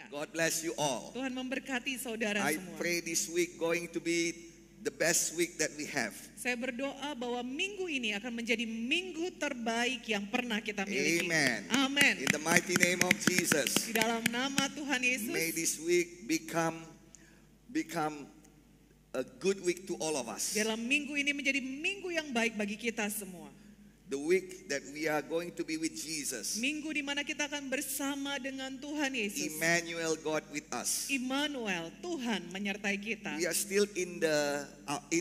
God bless you all. Tuhan memberkati saudara I semua. pray this week going to be the best week that we have. Saya berdoa bahwa minggu ini akan menjadi minggu terbaik yang pernah kita miliki. Amen. Amen. In the mighty name of Jesus. Di dalam nama Tuhan Yesus. May this week become a good week to all of us. Dalam minggu ini menjadi minggu yang baik bagi kita semua. The week that we are going to be with Jesus. Minggu di mana kita akan bersama dengan Tuhan Yesus. Emmanuel, God with us. Immanuel, Tuhan menyertai kita. We are still in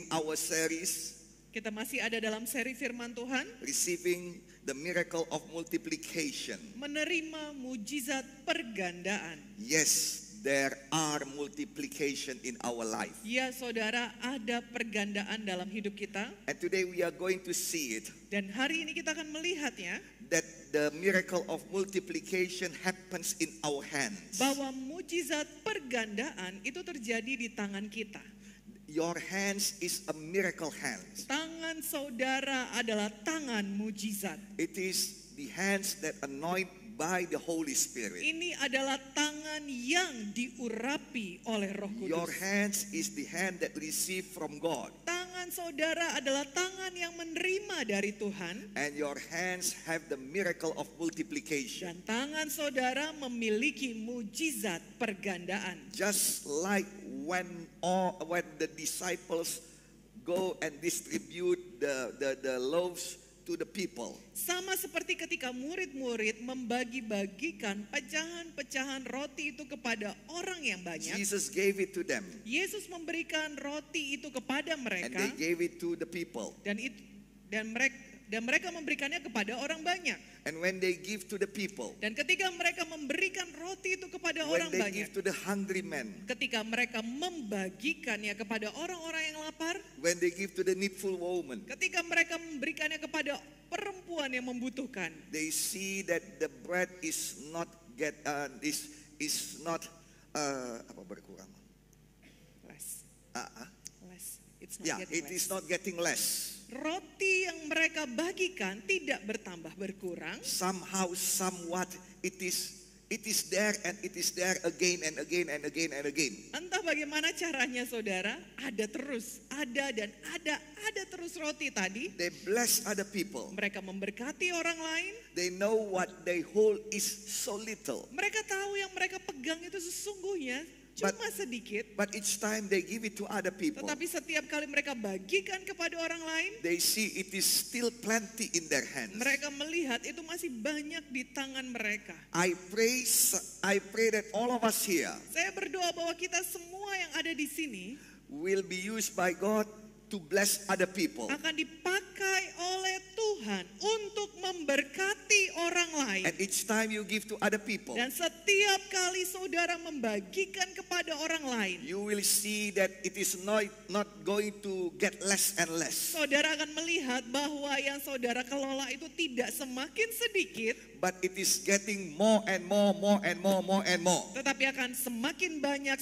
our series Kita masih ada dalam seri firman Tuhan. receiving the miracle of multiplication. Menerima mujizat pergandaan. Yes, there are multiplication in our life. Ya saudara, ada pergandaan dalam hidup kita. And today we are going to see it, Dan hari ini kita akan melihatnya. that the miracle of multiplication happens in our hands. Bahwa mujizat pergandaan itu terjadi di tangan kita. Your hands is a miracle hands. Tangan saudara adalah tangan mujizat. It is the hands that anoint by the Holy Spirit. Ini adalah tangan yang diurapi oleh Roh Your Kudus. hands is the hand that receive from God. Tangan saudara adalah tangan yang menerima dari Tuhan. And your hands have the miracle of multiplication. Dan tangan saudara memiliki mujizat pergandaan. Just like when the disciples go and distribute the loaves to the people. Sama seperti ketika murid-murid membagi-bagikan pecahan-pecahan roti itu kepada orang yang banyak. Jesus gave it to them. Yesus memberikan roti itu kepada And mereka. they gave it to the people. Dan mereka memberikannya kepada orang banyak. And when they give to the people, Dan ketika mereka memberikan roti itu kepada when orang they banyak, give to the hungry men, ketika mereka membagikannya kepada orang-orang yang lapar, when they give to the needful woman, ketika mereka memberikannya kepada perempuan yang membutuhkan, they see that the bread is not apa berkurang. less. It's not Yeah, getting it less. is not getting less. Roti yang mereka bagikan tidak bertambah berkurang. Somehow, somewhat, it is there and it is there again and again and again and again. Entah bagaimana caranya saudara, ada terus roti tadi. They bless other people. Mereka memberkati orang lain. They know what they hold is so little. Mereka tahu yang mereka pegang itu sesungguhnya cuma sedikit. But each time they give it to other people, Tetapi setiap kali mereka bagikan kepada orang lain, they see it is still plenty in their hands. mereka melihat itu masih banyak di tangan mereka. I pray that all of us here Saya berdoa bahwa kita semua yang ada di sini will be used by God to bless other people. akan dipakai oleh Tuhan untuk memberkati orang lain. And each time you give to other people, Dan setiap kali saudara membagikan kepada orang lain, you will see that it is not going to get less and less, saudara akan melihat bahwa yang saudara kelola itu tidak semakin sedikit, but it is getting more and more and more. tetapi akan semakin banyak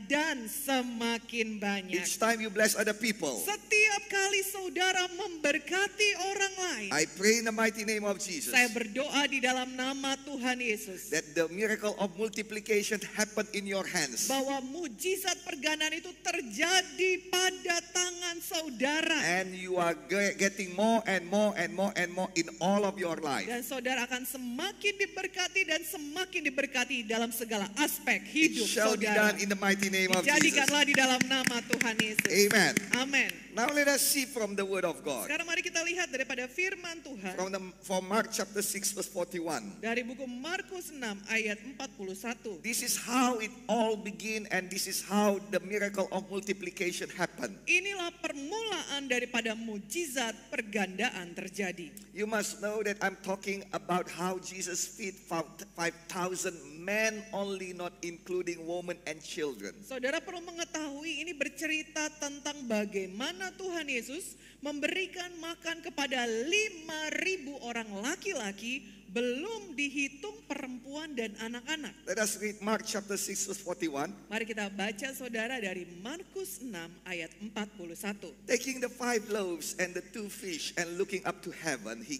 dan semakin banyak. Each time you bless other people, Setiap kali saudara memberkati orang lain, I pray in the mighty name of Jesus saya berdoa di dalam nama Tuhan Yesus, that the miracle of multiplication happen in your hands. bahwa mujizat pergandaan itu terjadi pada tangan saudara. And you are getting more and more in all of your life. Dan saudara akan semakin diberkati dalam segala aspek It hidup shall be saudara. done in the mighty name of Jesus. Dijadikanlah di dalam nama Tuhan Yesus. Amen. Amin. Now let us see from the word of God. Sekarang mari kita lihat daripada firman Tuhan From Mark chapter 6 verse 41. dari buku Markus 6 ayat 41. This is how it all begin and this is how the miracle of multiplication happened. Inilah permulaan daripada mujizat pergandaan terjadi. You must know that I'm talking about how Jesus feed 5,000 men only, not including women and children. Saudara perlu mengetahui ini bercerita tentang bagaimana Tuhan Yesus memberikan makan kepada 5.000 orang laki-laki, belum dihitung perempuan dan anak-anak. Let us read Mark chapter 6 verse 41. Mari kita baca saudara dari Markus 6 ayat 41. Taking the 5 loaves and the 2 fish and looking up to heaven, he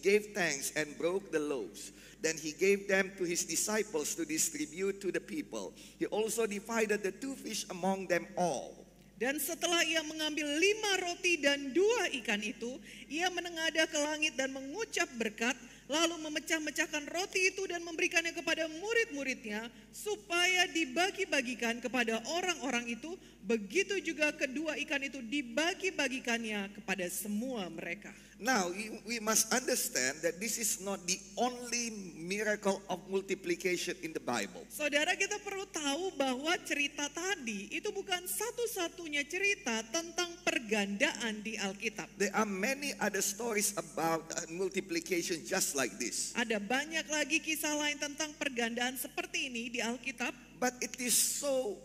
gave thanks and broke the loaves. Then he gave them to his disciples to distribute to the people. He also divided the 2 fish among them all. Dan setelah ia mengambil 5 roti dan 2 ikan itu, ia menengadah ke langit dan mengucap berkat, lalu memecah-mecahkan roti itu dan memberikannya kepada murid-muridnya, supaya dibagi-bagikan kepada orang-orang itu. Begitu juga kedua ikan itu dibagi-bagikannya kepada semua mereka. Now, we must understand that this is not the only miracle of multiplication in the Bible. Saudara, kita perlu tahu bahwa cerita tadi itu bukan satu-satunya cerita tentang pergandaan di Alkitab. There are many other stories about multiplication just like this. Ada banyak lagi kisah lain tentang pergandaan seperti ini di Alkitab. But it is so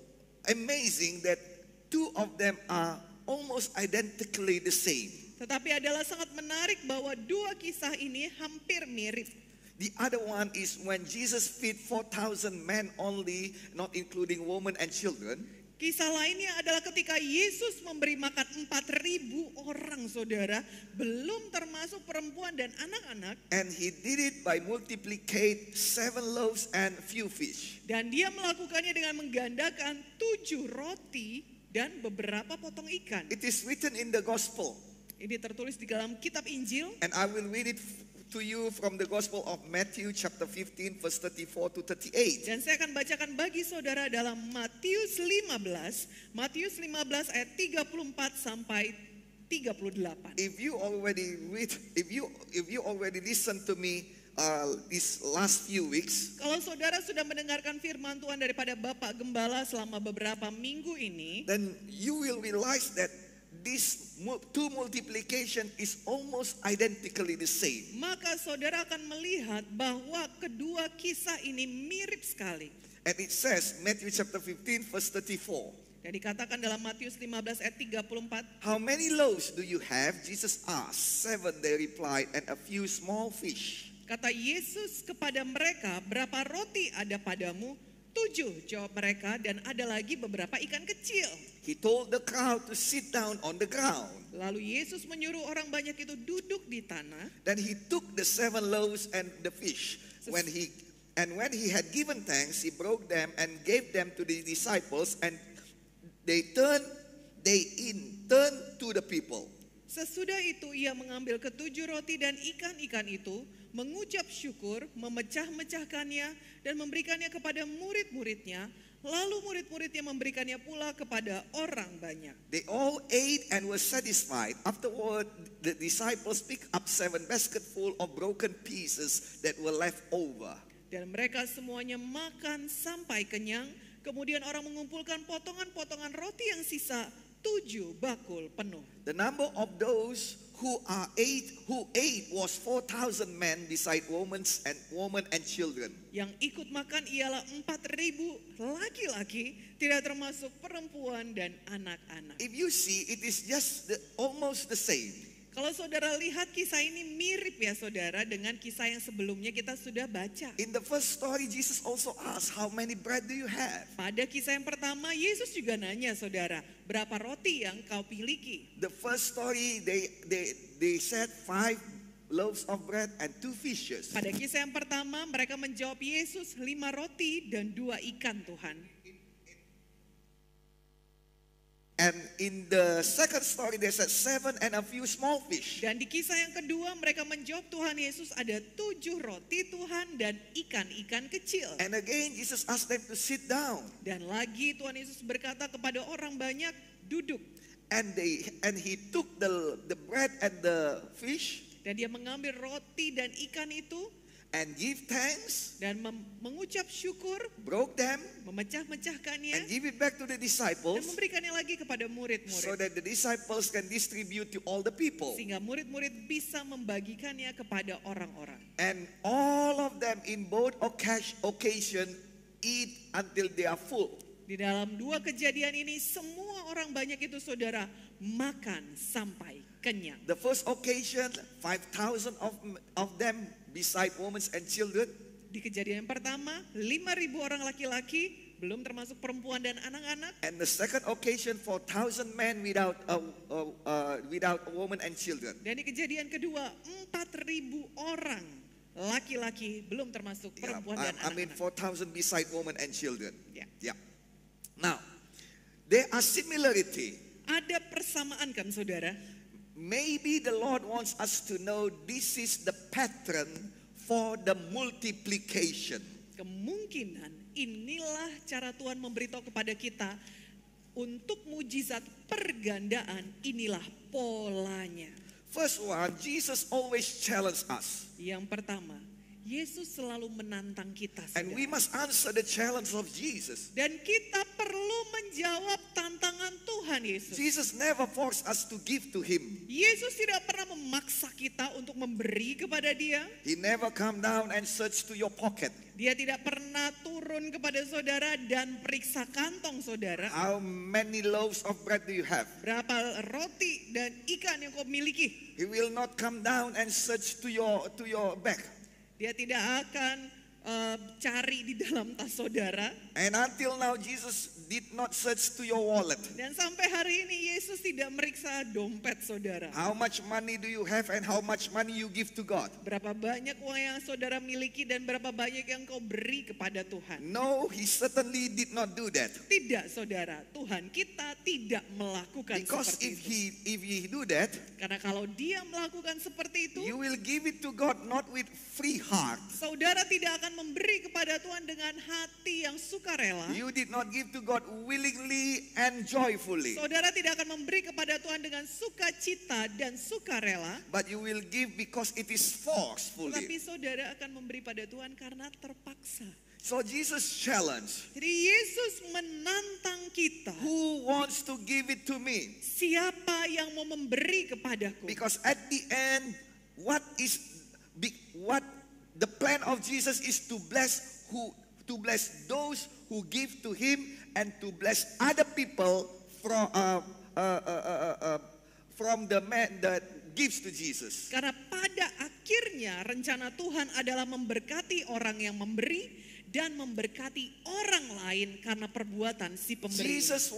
amazing that 2 of them are almost identically the same. Tetapi adalah sangat menarik bahwa 2 kisah ini hampir mirip. The other one is when Jesus feed 4,000 men only, not including women and children. Kisah lainnya adalah ketika Yesus memberi makan 4.000 orang, saudara, belum termasuk perempuan dan anak-anak. And he did it by multiplicate 7 loaves and few fish. Dan dia melakukannya dengan menggandakan 7 roti dan beberapa potong ikan. It is written in the gospel. Ini tertulis di dalam kitab Injil. And I will read it to you from the gospel of Matthew chapter 15 verse 34 to 38. Dan saya akan bacakan bagi saudara dalam Matius 15 ayat 34 sampai 38. If you already listen to me these last few weeks, Kalau saudara sudah mendengarkan firman Tuhan daripada Bapak Gembala selama beberapa minggu ini, then you will realize that this 2 multiplication is almost identically the same. maka saudara akan melihat bahwa kedua kisah ini mirip sekali. And it says, Matthew chapter 15 verse 34. Dan dikatakan dalam Matius 15 ayat 34, How many loaves do you have? Jesus asked. 7, they replied, and a few small fish. kata Yesus kepada mereka, berapa roti ada padamu? 7, jawab mereka, dan ada lagi beberapa ikan kecil. He told the crowd to sit down on the ground. Lalu Yesus menyuruh orang banyak itu duduk di tanah. Then he took the 7 loaves and the fish. When he had given thanks, he broke them and gave them to the disciples, and they turned to the people. Sesudah itu ia mengambil ke-7 roti dan ikan-ikan itu, mengucap syukur, memecah-mecahkannya dan memberikannya kepada murid-muridnya. Lalu murid-muridnya memberikannya pula kepada orang banyak. They all ate and were satisfied. Afterward, the disciples picked up 7 basketfuls of broken pieces that were left over. Dan mereka semuanya makan sampai kenyang. Kemudian orang mengumpulkan potongan-potongan roti yang sisa 7 bakul penuh. The number of those who ate was 4,000 men beside women and children. Yang ikut makan ialah 4.000 laki-laki, tidak termasuk perempuan dan anak-anak. If you see, it is just almost the same. Kalau saudara lihat kisah ini mirip ya saudara dengan kisah yang sebelumnya kita sudah baca. In the first story, Jesus also asked, how many bread do you have? Pada kisah yang pertama Yesus juga nanya saudara, berapa roti yang kau miliki? The first story, they said 5 loaves of bread and 2 fishes. Pada kisah yang pertama mereka menjawab Yesus 5 roti dan 2 ikan Tuhan. And in the second story, they said 7 and a few small fish. Dan di kisah yang kedua mereka menjawab Tuhan Yesus ada 7 roti Tuhan dan ikan-ikan kecil. And again, Jesus asked them to sit down. Dan lagi Tuhan Yesus berkata kepada orang banyak, duduk. And he took the bread and the fish Dan dia mengambil roti dan ikan itu and give thanks, dan mengucap syukur, broke them, memecah-mecahkannya and give it back to the dan disciples memberikannya lagi kepada so murid-murid. that the disciples can distribute to all the people. Sehingga murid-murid bisa membagikannya kepada orang-orang. And all of them in both occasion eat until they are full. Di dalam 2 kejadian ini semua orang banyak itu saudara makan sampai kenyang. The first occasion, 5,000 of them beside women and children. Di kejadian yang pertama, 5.000 orang laki-laki, belum termasuk perempuan dan anak-anak. And the second occasion, 4,000 men without women and children. Dan di kejadian kedua, 4.000 orang laki-laki, belum termasuk Yeah, perempuan dan I mean anak-anak. 4,000 beside women and children. Ya. Yeah. Now, there are similarity. Ada persamaan kan saudara? Maybe the Lord wants us to know this is the pattern for the multiplication. Kemungkinan inilah cara Tuhan memberitahu kepada kita untuk mujizat pergandaan, inilah polanya. First one, Jesus always challenged us. Yang pertama, Yesus selalu menantang kita. And we Saudara. must answer the challenge of Jesus. Dan kita perlu menjawab tantangan Tuhan Yesus. Jesus never forced us to give to him. Yesus tidak pernah memaksa kita untuk memberi kepada dia. He never come down and search to your pocket. Dia tidak pernah turun kepada saudara dan periksa kantong saudara. How many loaves of bread do you have? Berapa roti dan ikan yang kau miliki. He will not come down and search to your bag. Dia tidak akan cari di dalam tas saudara. And until now, Jesus did not search to your wallet. Dan sampai hari ini Yesus tidak meriksa dompet saudara. How much money do you have and how much money you give to God? Berapa banyak uang yang saudara miliki dan berapa banyak yang kau beri kepada Tuhan. No, he certainly did not do that. Tidak saudara, Tuhan kita tidak melakukan Because seperti itu. if he do that, Karena kalau dia melakukan seperti itu, you will give it to God not with free heart. saudara tidak akan memberi kepada Tuhan dengan hati yang sukarela. You did not give to God willingly and joyfully. Saudara tidak akan memberi kepada Tuhan dengan sukacita dan sukarela. But you will give because it is forcefully. Tetapi saudara akan memberi pada Tuhan karena terpaksa. So Jesus challenged, Jadi Yesus menantang kita. who wants to give it to me? Siapa yang mau memberi kepadaku? Because at the end, what the plan of Jesus is to bless those who give to him and to bless other people from the man that gives to Jesus. Karena pada akhirnya rencana Tuhan adalah memberkati orang yang memberi dan memberkati orang lain karena perbuatan si pemberi. Jesus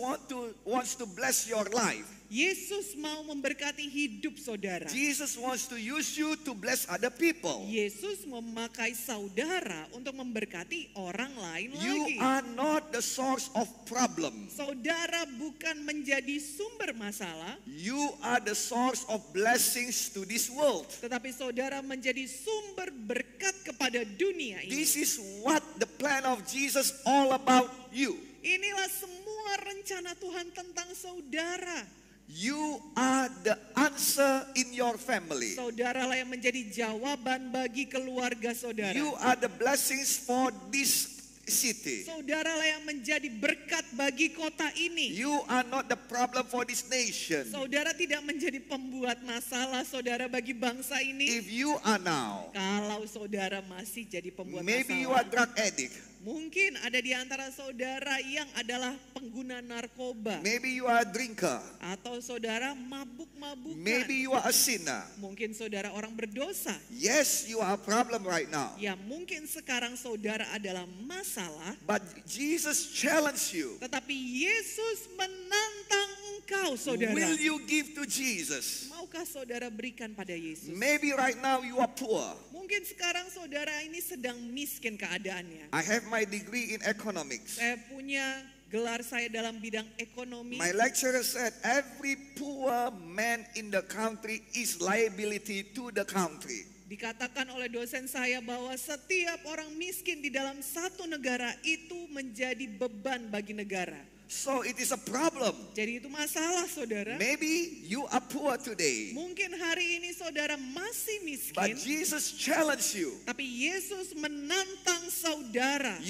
wants to bless your life. Yesus mau memberkati hidup saudara. Jesus wants to use you to bless other people. Yesus memakai saudara untuk memberkati orang lain You lagi. are not the source of problem. Saudara bukan menjadi sumber masalah, You are the source of blessings to this world. tetapi saudara menjadi sumber berkat kepada dunia ini. This is what the plan of Jesus all about you. Inilah semua rencana Tuhan tentang saudara. You are the answer in your family. Saudaralah yang menjadi jawaban bagi keluarga saudara. You are the blessings for this city. Saudaralah yang menjadi berkat bagi kota ini. You are not the problem for this nation. Saudara tidak menjadi pembuat masalah saudara bagi bangsa ini. If you are now, Kalau saudara masih jadi pembuat maybe you are masalah. drug addict. Mungkin ada di antara saudara yang adalah pengguna narkoba. Maybe you are a drinker. Atau saudara mabuk-mabukan. Maybe you are a sinner. Mungkin saudara orang berdosa. Yes, you are a problem right now. Ya mungkin sekarang saudara adalah masalah. But Jesus challenged you. Tetapi Yesus menantang engkau saudara. Will you give to Jesus? Maukah saudara berikan pada Yesus? Maybe right now you are poor. Mungkin sekarang saudara ini sedang miskin keadaannya. I have my degree in economics. Saya punya gelar saya dalam bidang ekonomi. My lecturer said every poor man in the country is liability to the country. Dikatakan oleh dosen saya bahwa setiap orang miskin di dalam satu negara itu menjadi beban bagi negara. So it is a problem. Jadi itu masalah saudara. Maybe you are poor today, Mungkin hari ini saudara masih but miskin. Jesus challenged you. Tapi Yesus menantang saudara.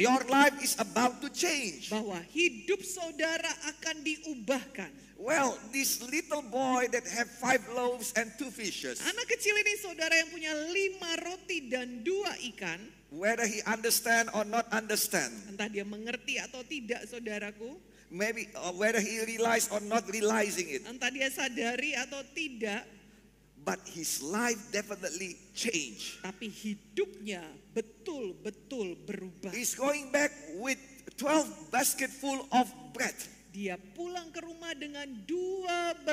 Your life is about to change. Bahwa hidup saudara akan diubahkan. Well, this little boy that have 5 loaves and 2 fishes, Anak kecil ini saudara yang punya 5 roti dan 2 ikan. whether he understand or not understand, Entah dia mengerti atau tidak saudaraku. maybe whether he realize or not realizing it, Entah dia sadari atau tidak. but his life definitely changed. Tapi hidupnya betul-betul berubah. He's going back with 12 basketful of bread. Dia pulang ke rumah dengan 12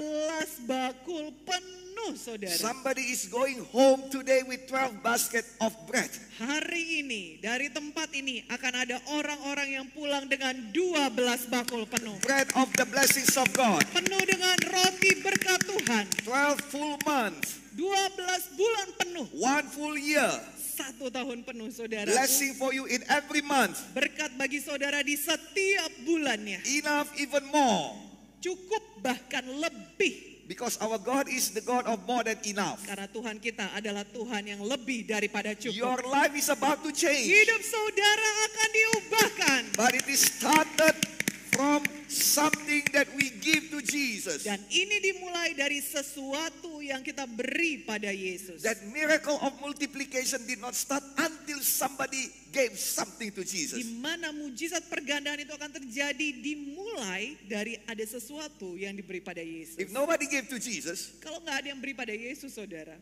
bakul penuh, saudara. Somebody is going home today with 12 basket of bread. Hari ini, dari tempat ini akan ada orang-orang yang pulang dengan 12 bakul penuh. Bread of the blessings of God. Penuh dengan roti berkat Tuhan. 12 full months. 12 bulan penuh. 1 full year. 1 tahun penuh, saudara. Blessing for you in every month. Berkat bagi saudara di setiap bulannya. Enough, even more. Cukup bahkan lebih. Because our God is the God of more than enough. Karena Tuhan kita adalah Tuhan yang lebih daripada cukup. Your life is about to change. Hidup saudara akan diubahkan. But it is started from something that we give to Jesus. Dan ini dimulai dari sesuatu yang kita beri pada Yesus. That miracle of multiplication did not start until somebody gave something to Jesus. Di mana mujizat pergandaan itu akan terjadi dimulai dari ada sesuatu yang diberi pada Yesus. If nobody gave to Jesus, Kalau nggak ada yang beri pada Yesus, saudara,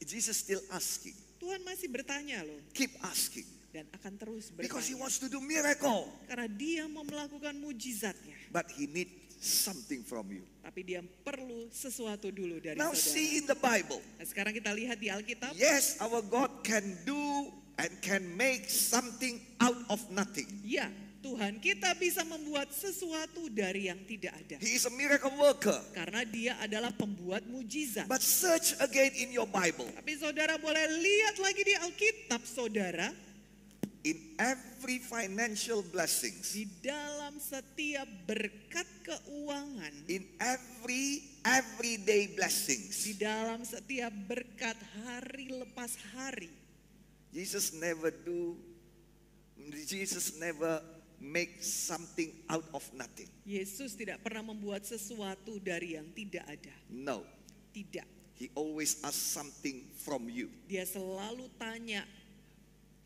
Jesus still asking. Tuhan masih bertanya loh, Keep asking. dan akan terus Because he bertanya. wants to do miracle. Karena dia mau melakukan mujizatnya. But he needs something from you. Tapi dia perlu sesuatu dulu dari Now saudara. see in the Bible. Nah, sekarang kita lihat di Alkitab. Yes, our God can do and can make something out of nothing. Ya, Tuhan kita bisa membuat sesuatu dari yang tidak ada. He is a miracle worker. Karena dia adalah pembuat mujizat. But search again in your Bible. Tapi saudara boleh lihat lagi di Alkitab, saudara. In every financial blessings, Di dalam setiap berkat keuangan. in every everyday Di blessings, dalam setiap berkat hari lepas hari. Jesus never make something out of nothing. Yesus tidak pernah membuat sesuatu dari yang tidak ada. No, Tidak. he always asks something from you. Dia selalu tanya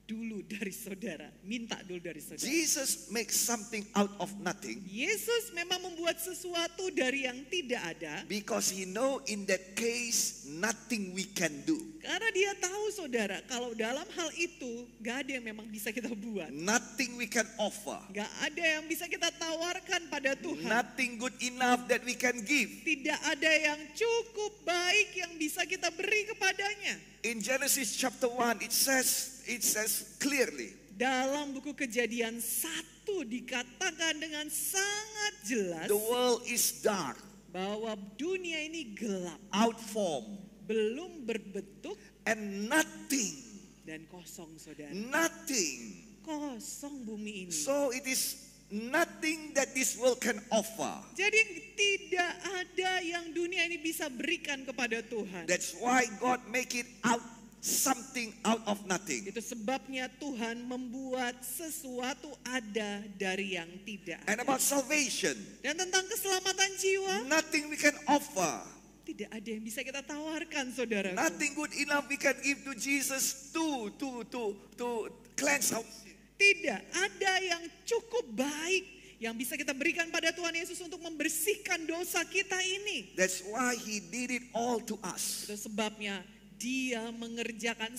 dulu dari saudara. Minta dulu dari saudara. Jesus makes something out of nothing Yesus memang membuat sesuatu dari yang tidak ada. because he know in that case nothing we can do. Karena dia tahu, saudara, kalau dalam hal itu gak ada yang memang bisa kita buat. Nothing we can offer. Gak ada yang bisa kita tawarkan pada Tuhan. Nothing good enough that we can give. Tidak ada yang cukup baik yang bisa kita beri kepadanya. In Genesis chapter 1 it says clearly, Dalam buku Kejadian 1 dikatakan dengan sangat jelas the world is dark, bahwa dunia ini gelap, out form, belum berbentuk and nothing, dan kosong, saudara. nothing. Kosong bumi ini. So it is nothing that this world can offer. Jadi tidak ada yang dunia ini bisa berikan kepada Tuhan. That's why God make it out something out of nothing. Itu sebabnya Tuhan membuat sesuatu ada dari yang tidak And ada. about salvation, Dan tentang keselamatan jiwa, nothing we can offer. tidak ada yang bisa kita tawarkan, saudara. Nothing good enough we can give to Jesus to cleanse our sin. Tidak ada yang cukup baik yang bisa kita berikan pada Tuhan Yesus untuk membersihkan dosa kita ini. That's why he did it all to us. Itu sebabnya dia mengerjakan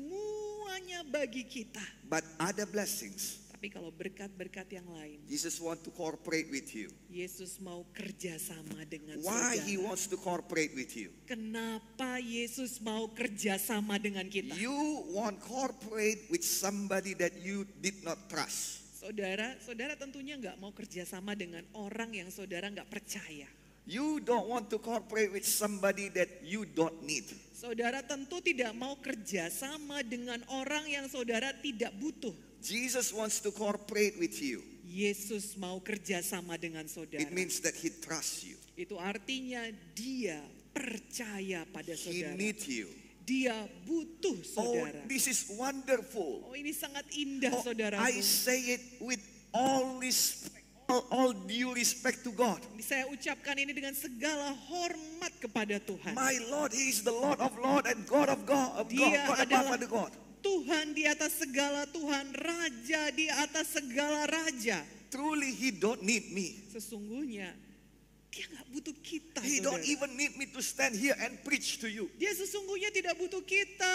semuanya bagi kita. But other blessings, Tapi kalau berkat-berkat yang lain, Jesus want to cooperate with you. Yesus mau kerjasama dengan Why he saudara. wants to cooperate with you? Kenapa Yesus mau kerjasama dengan kita? You want cooperate with somebody that you did not trust. Saudara tentunya nggak mau kerjasama dengan orang yang saudara nggak percaya. You don't want to cooperate with somebody that you don't need. Saudara tentu tidak mau kerjasama dengan orang yang saudara tidak butuh. Jesus wants to cooperate with you. Yesus mau kerjasama dengan saudara. It means that he trusts you. Itu artinya dia percaya pada He saudara. needs you. Dia butuh Oh, saudara. this is wonderful. Oh, ini sangat indah, Oh, saudara. I say it with all respect, all due respect to God. Saya ucapkan ini dengan segala hormat kepada Tuhan. My Lord, he is the Lord of Lords and God of God, Dia God above adalah other God. Tuhan di atas segala Tuhan, Raja di atas segala Raja. Truly, he don't need me. Sesungguhnya Dia nggak butuh kita, He saudara. don't even need me to stand here and preach to you. Dia sesungguhnya tidak butuh kita.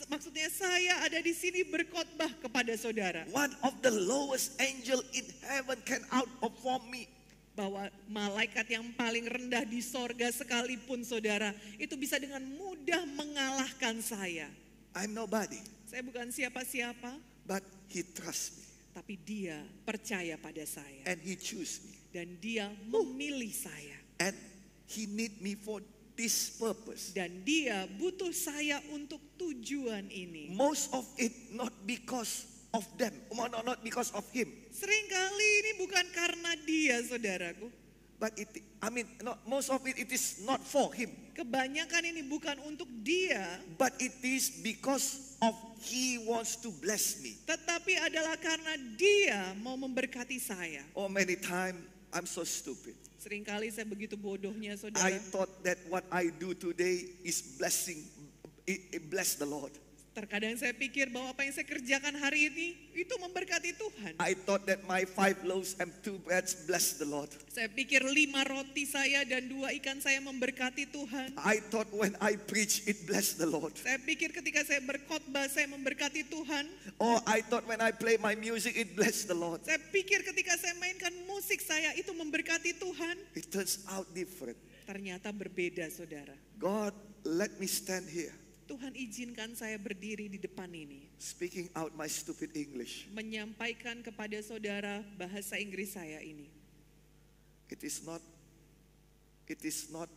Maksudnya saya ada di sini berkhotbah kepada saudara. One of the lowest angel in heaven can outperform me. Bahwa malaikat yang paling rendah di sorga sekalipun saudara, itu bisa dengan mudah mengalahkan saya. I'm nobody, Saya bukan siapa-siapa, but he trusts me tapi dia percaya pada saya. and he choose me. Dan dia memilih saya. And he need me for this purpose. Dan dia butuh saya untuk tujuan ini. Most of it not because of them, not because of him, Seringkali ini bukan karena dia, saudaraku. but most of it is not for him, Kebanyakan ini bukan untuk dia, but it is because of he wants to bless me. tetapi adalah karena dia mau memberkati saya. Oh, many times I'm so stupid. Seringkali saya begitu bodohnya, I saudara. thought that what I do today is blessing, it bless the Lord. Terkadang saya pikir bahwa apa yang saya kerjakan hari ini itu memberkati Tuhan. I thought that my 5 loaves and 2 breads bless the Lord. Saya pikir 5 roti saya dan 2 ikan saya memberkati Tuhan. I thought when I preach it bless the Lord. Saya pikir ketika saya berkhotbah saya memberkati Tuhan. Or I thought when I play my music it bless the Lord. Saya pikir ketika saya mainkan musik saya itu memberkati Tuhan. It turns out different. Ternyata berbeda, saudara. God, let me stand here Tuhan izinkan saya berdiri di depan ini, speaking out my stupid English. menyampaikan kepada saudara bahasa Inggris saya ini. It is not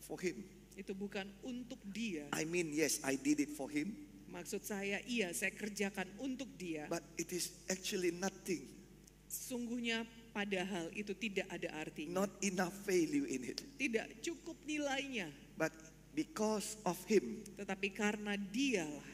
for him. Itu bukan untuk dia. I mean, yes, I did it for him, Maksud saya, iya, saya kerjakan untuk dia. but it is actually nothing, Sungguhnya padahal itu tidak ada artinya. not enough value in it. Tidak cukup nilainya. But because of him, Tetapi karena dialah,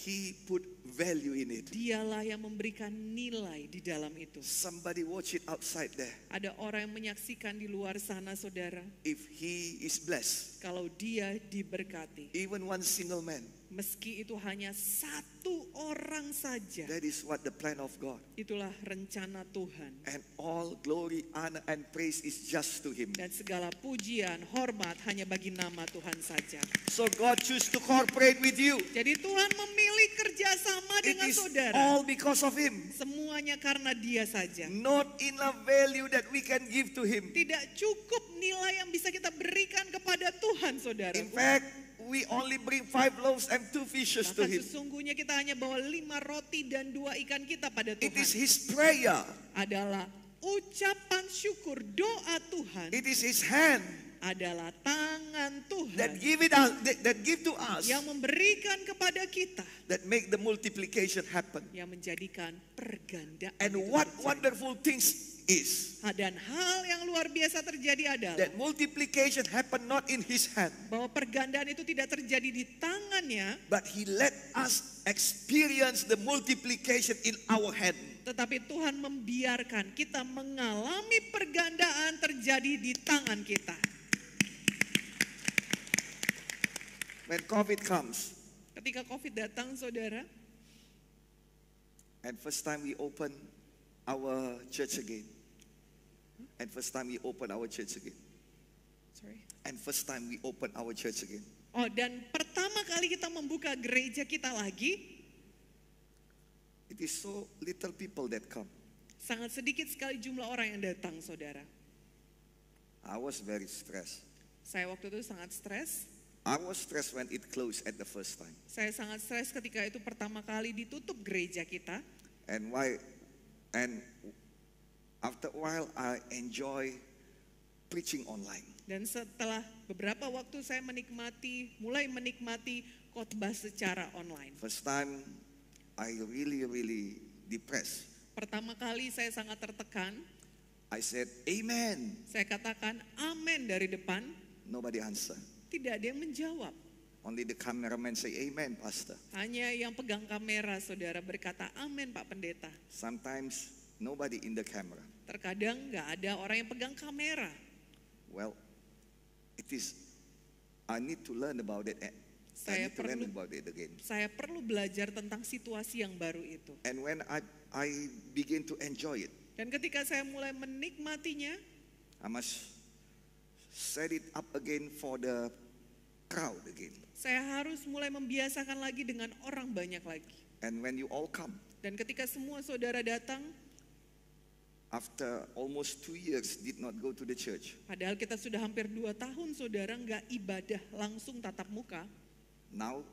he put value in it. dialah yang memberikan nilai di dalam itu. Somebody watch it outside there. Ada orang yang menyaksikan di luar sana, saudara. If he is blessed, Kalau dia diberkati, even one single man, meski itu hanya satu orang saja, that is what the plan of God. itulah rencana Tuhan. And all glory, honor, and praise is just to him. Dan segala pujian, hormat hanya bagi nama Tuhan saja. So God choose to cooperate with you. Jadi Tuhan memilih kerjasama It dengan is saudara. all because of him. Semuanya karena dia saja. Not enough value that we can give to him. Tidak cukup nilai yang bisa kita berikan kepada Tuhan, saudara. In fact, we only bring 5 loaves and 2 fishes to Bahkan him. sesungguhnya kita hanya bawa 5 roti dan 2 ikan kita pada It is Tuhan. his prayer. Adalah ucapan syukur, doa Tuhan. It is his hand Adalah tangan Tuhan that give to us, yang memberikan kepada kita, that make the multiplication happen. yang menjadikan pergandaan And itu what terjadi. wonderful things is Dan hal yang luar biasa terjadi adalah that multiplication happen not in his hand, bahwa pergandaan itu tidak terjadi di tangannya, but he let us experience the multiplication in our hand. tetapi Tuhan membiarkan kita mengalami pergandaan terjadi di tangan kita. When COVID comes, Ketika COVID datang, saudara, and first time we open our church again, and first time we open our church again, and first time we open our church again, Oh, dan pertama kali kita membuka gereja kita lagi, it is so little people that come. sangat sedikit sekali jumlah orang yang datang, saudara. I was very stressed. Saya waktu itu sangat stres. I was stressed when it closed at the first time. Saya sangat stres ketika itu pertama kali ditutup gereja kita. And after a while, I enjoy preaching online. Dan setelah beberapa waktu saya mulai menikmati khotbah secara online. First time, I really depressed. Pertama kali saya sangat tertekan. I said, Amen. Saya katakan amin dari depan. Nobody answer. Tidak ada yang menjawab. Only the cameraman say, Amen, Pastor. Hanya yang pegang kamera, saudara, berkata amin, Pak Pendeta. Sometimes nobody in the camera. Terkadang nggak ada orang yang pegang kamera. Well, I need to learn about it. Saya perlu belajar tentang situasi yang baru itu. And when I begin to enjoy it, Dan ketika saya mulai menikmatinya, I must set it up again for the crowd again. Saya harus mulai membiasakan lagi dengan orang banyak lagi. And when you all come, Dan ketika semua saudara datang, after almost 2 years did not go to the church, padahal kita sudah hampir 2 tahun saudara nggak ibadah langsung tatap muka. now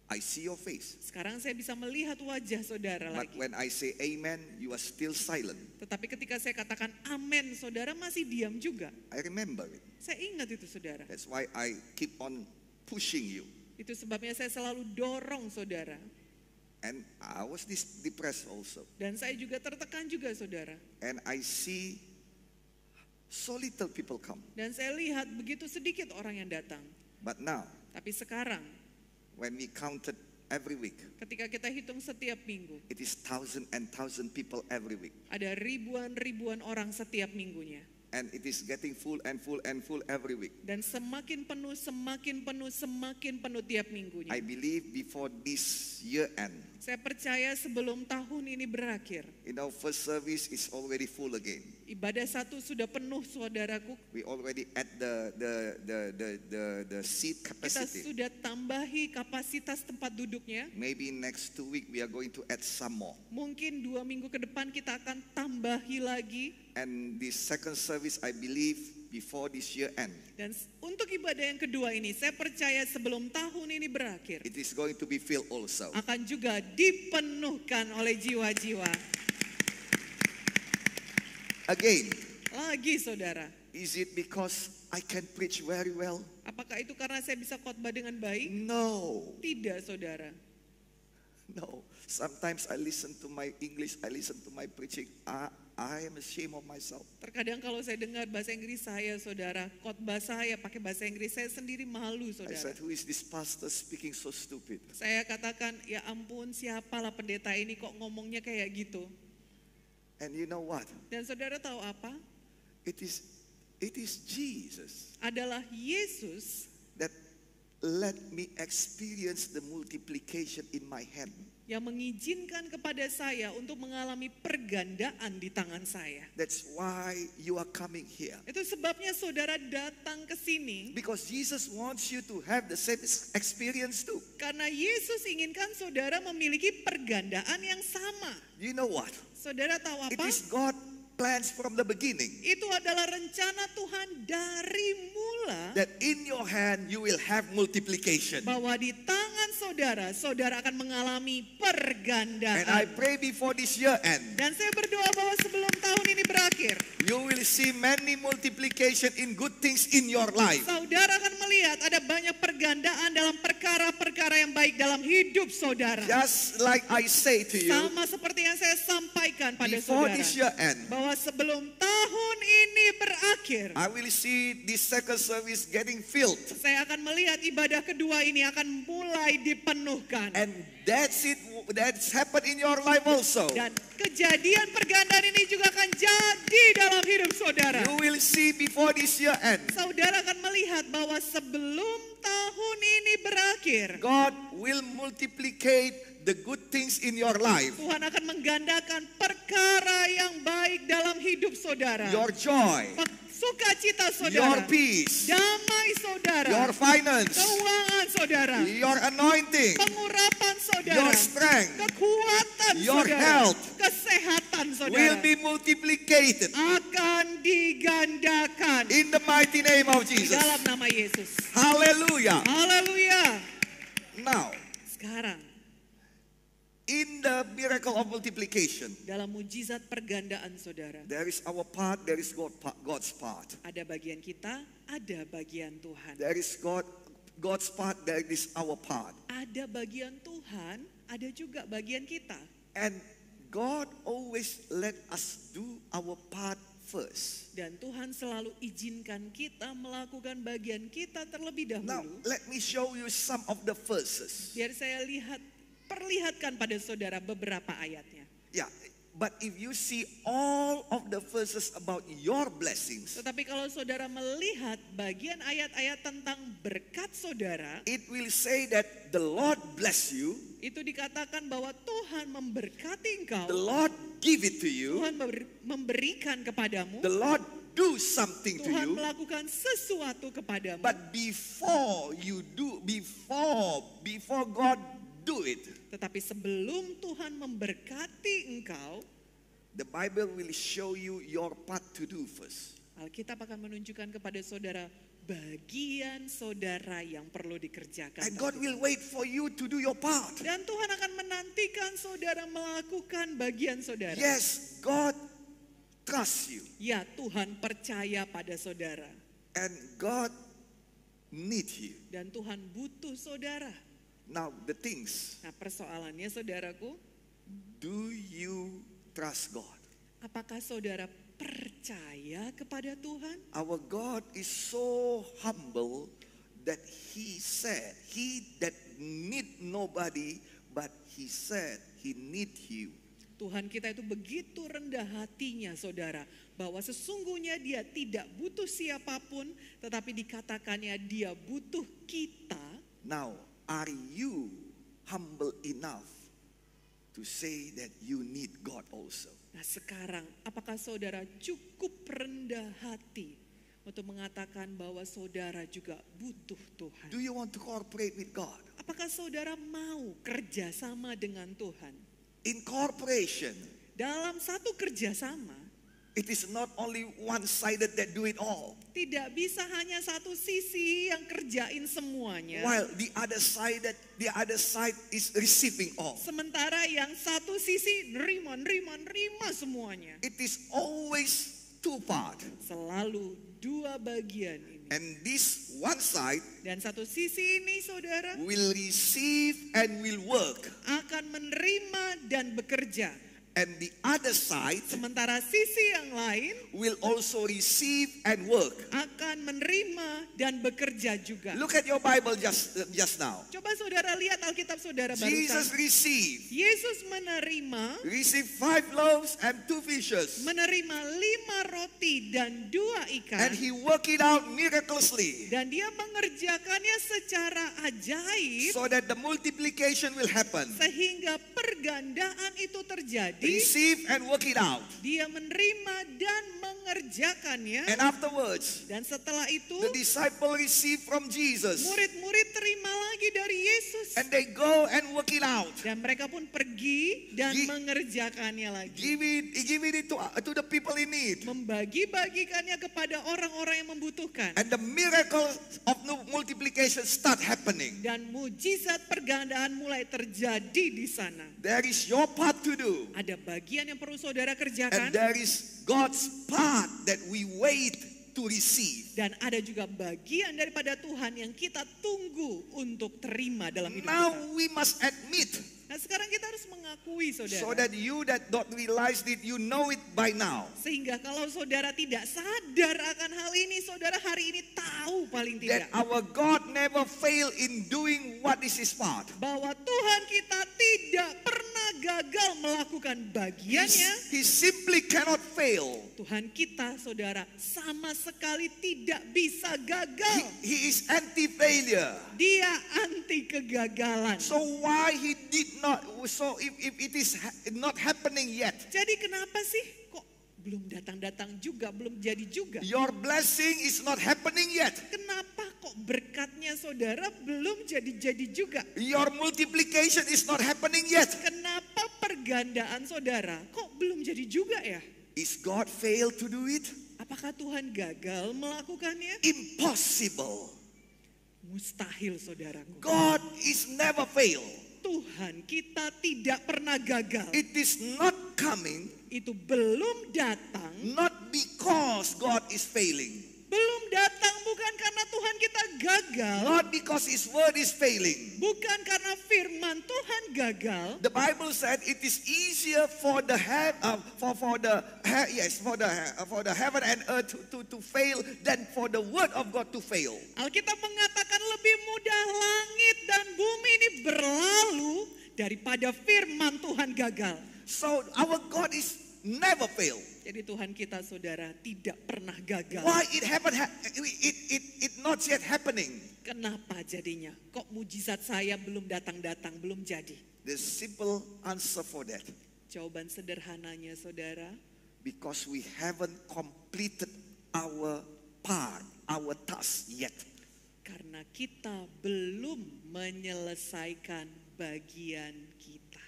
I see your face. Sekarang saya bisa melihat wajah saudara But lagi. when I say amen, you are still silent. Tetapi ketika saya katakan amin, saudara masih diam juga. I remember it. Saya ingat itu saudara. That's why I keep on pushing you. Itu sebabnya saya selalu dorong saudara. And I was depressed also. Dan saya juga tertekan juga saudara. And I see so little people come. Dan saya lihat begitu sedikit orang yang datang. But now, Tapi sekarang when we counted every week, ketika kita hitung setiap minggu, it is thousand and thousand people every week. ada ribuan-ribuan orang setiap minggunya. And it is getting full and full and full every week. Dan semakin penuh, semakin penuh, semakin penuh tiap minggunya. I believe before this year end, Saya percaya sebelum tahun ini berakhir, in our first service is already full again. ibadah 1 sudah penuh saudaraku. We already at the seat Kita capacity. sudah tambahi kapasitas tempat duduknya. Maybe next 2 weeks we are going to add some more. Mungkin 2 minggu ke depan kita akan tambahi lagi. And the second service, I believe, before this year end, Dan untuk ibadah yang kedua ini, saya percaya sebelum tahun ini berakhir, it is going to be filled also. akan juga dipenuhkan oleh jiwa-jiwa. Again, Lagi saudara, is it because I can preach very well? apakah itu karena saya bisa khotbah dengan baik? No, Tidak saudara. no. Sometimes I listen to my English, I listen to my preaching. I am ashamed of myself. Terkadang kalau saya dengar bahasa Inggris saya, saudara, khotbah saya pakai bahasa Inggris, saya sendiri malu, I saudara. said, who is this pastor speaking so stupid? Saya katakan, ya ampun, siapalah pendeta ini kok ngomongnya kayak gitu. And you know what? Dan saudara tahu apa? It is Jesus Adalah Yesus that let me experience the multiplication in my hand. yang mengizinkan kepada saya untuk mengalami pergandaan di tangan saya. That's why you are coming here. Itu sebabnya saudara datang ke sini. Because Jesus wants you to have the same experience too. Karena Yesus inginkan saudara memiliki pergandaan yang sama. You know what? Saudara tahu It apa? is God plans from the beginning Itu adalah rencana Tuhan dari mula. that in your hand you will have multiplication. Bahwa di tangan saudara, saudara akan mengalami And I pergandaan. pray before this year end, Dan saya berdoa bahwa sebelum tahun ini berakhir, you will see many multiplication in good things in your life. saudara akan melihat ada banyak pergandaan dalam perkara-perkara yang baik dalam hidup saudara. Just like I say to you, Sama seperti yang saya sampaikan pada before saudara. this year end, Bahwa sebelum tahun ini berakhir, I will see this second service getting filled. saya akan melihat ibadah kedua ini akan mulai dipenuhkan. And that's it, that's happened in your life also. Dan kejadian pergandaan ini juga akan jadi dalam hidup saudara. You will see before this year end, Saudara akan melihat bahwa sebelum tahun ini berakhir, God will multiplicate the good things in your life. Tuhan akan menggandakan perkara yang baik dalam hidup saudara. Your joy, Sukacita your saudara, peace, damai saudara, your finance, keuangan saudara, your anointing, pengurapan saudara, your strength kekuatan your saudara, health kesehatan will saudara be multiplicated akan digandakan in the mighty name of di Jesus. dalam nama Yesus. Hallelujah. Haleluya. Now, Sekarang in the miracle of multiplication, dalam mujizat pergandaan saudara, there is our part, there is God's part. ada bagian kita, ada bagian Tuhan. There is God's part, there is our part. Ada bagian Tuhan, ada juga bagian kita. And God always let us do our part first. Dan Tuhan selalu izinkan kita melakukan bagian kita terlebih Now, dahulu. let me show you some of the verses. Biar saya perlihatkan pada saudara beberapa ayatnya. Yeah, but if you see all of the verses about your blessings, Tetapi kalau saudara melihat bagian ayat-ayat tentang berkat saudara, it will say that the Lord bless you, itu dikatakan bahwa Tuhan memberkati engkau. the Lord give it to you, Tuhan memberikan kepadamu. the Lord do something to Tuhan you. melakukan sesuatu kepadamu. But before you do, before God do it, Tetapi sebelum Tuhan memberkati engkau, the Bible will show you your part to do first. Alkitab akan menunjukkan kepada saudara bagian saudara yang perlu dikerjakan. And God will wait for you to do your part. Dan Tuhan akan menantikan saudara melakukan bagian saudara. Yes, God trusts you. Ya, Tuhan percaya pada saudara. And God needs you. Dan Tuhan butuh saudara. Now the things, Nah, persoalannya saudaraku, do you trust God? apakah saudara percaya kepada Tuhan? Our God is so humble that He said, He that need nobody, but He said He need you. Tuhan kita itu begitu rendah hatinya saudara, bahwa sesungguhnya dia tidak butuh siapapun, tetapi dikatakannya dia butuh kita. Now, are you humble enough to say that you need God also? Nah sekarang, apakah saudara cukup rendah hati untuk mengatakan bahwa saudara juga butuh Tuhan? Do you want to cooperate with God? Apakah saudara mau kerjasama dengan Tuhan? In cooperation, Dalam satu kerjasama, it is not only one-sided that do it all. tidak bisa hanya satu sisi yang kerjain semuanya. While the other side is receiving all. Sementara yang satu sisi nerima semuanya. It is always two part. Selalu dua bagian ini. And this one side Dan satu sisi ini saudara will receive and will work. akan menerima dan bekerja. And the other side Sementara sisi yang lain will also receive and work. akan menerima dan bekerja juga. Look at your Bible just now. Coba saudara lihat Alkitab saudara Jesus barusan. received Yesus received 5 loaves and 2 fishes. menerima 5 roti dan 2 ikan. And he worked it out miraculously Dan dia mengerjakannya secara ajaib so that the multiplication will happen. sehingga pergandaan itu terjadi. Receive and work it out. Dia menerima dan mengerjakannya. And afterwards, Dan setelah itu the disciple received from Jesus. murid-murid terima lagi dari Yesus. And they go and work it out. Dan mereka pun pergi dan mengerjakannya lagi. Give it to the people in need. Membagi-bagikannya kepada orang-orang yang membutuhkan. And the miracle of multiplication start happening. Dan mujizat pergandaan mulai terjadi di sana. There is your part to do. Ada bagian yang perlu saudara And kerjakan. there is God's part that we wait to receive. Dan ada juga bagian daripada Tuhan yang kita tunggu untuk terima dalam hidup Now kita. we must admit, Nah sekarang kita harus mengakui saudara. so that you that don't realize it, you know it by now. Sehingga kalau saudara tidak sadar akan hal ini, saudara hari ini tahu paling That tidak. our God never fail in doing what is His part. Bahwa Tuhan kita tidak pernah gagal melakukan bagiannya. He simply cannot fail. Tuhan kita saudara sama sekali tidak bisa gagal. He is anti-failure. Dia anti kegagalan. So why He did not, so if it is not happening yet, Jadi kenapa sih kok belum datang-datang juga, belum jadi juga? your blessing is not happening yet, Kenapa kok berkatnya saudara belum jadi-jadi juga? your multiplication is not happening yet, Kenapa pergandaan saudara kok belum jadi juga ya? is God fail to do it? Apakah Tuhan gagal melakukannya? Impossible. Mustahil saudaraku. God is never fail. Tuhan kita tidak pernah gagal. It is not coming, Itu belum datang. not because God is failing, Belum datang bukan karena Tuhan kita gagal. not because His word is failing. Bukan karena firman Tuhan gagal. The Bible said it is easier for the heaven and earth to fail than for the word of God to fail. Alkitab mengatakan lebih mudah langit dan bumi ini berlalu daripada firman Tuhan gagal. So our God is never fail. Jadi Tuhan kita saudara tidak pernah gagal. Why it not yet happening? Kenapa jadinya? Kok mujizat saya belum datang-datang, belum jadi? The simple answer for that, Jawaban sederhananya saudara, because we haven't completed our part, our task yet. Karena kita belum menyelesaikan bagian kita.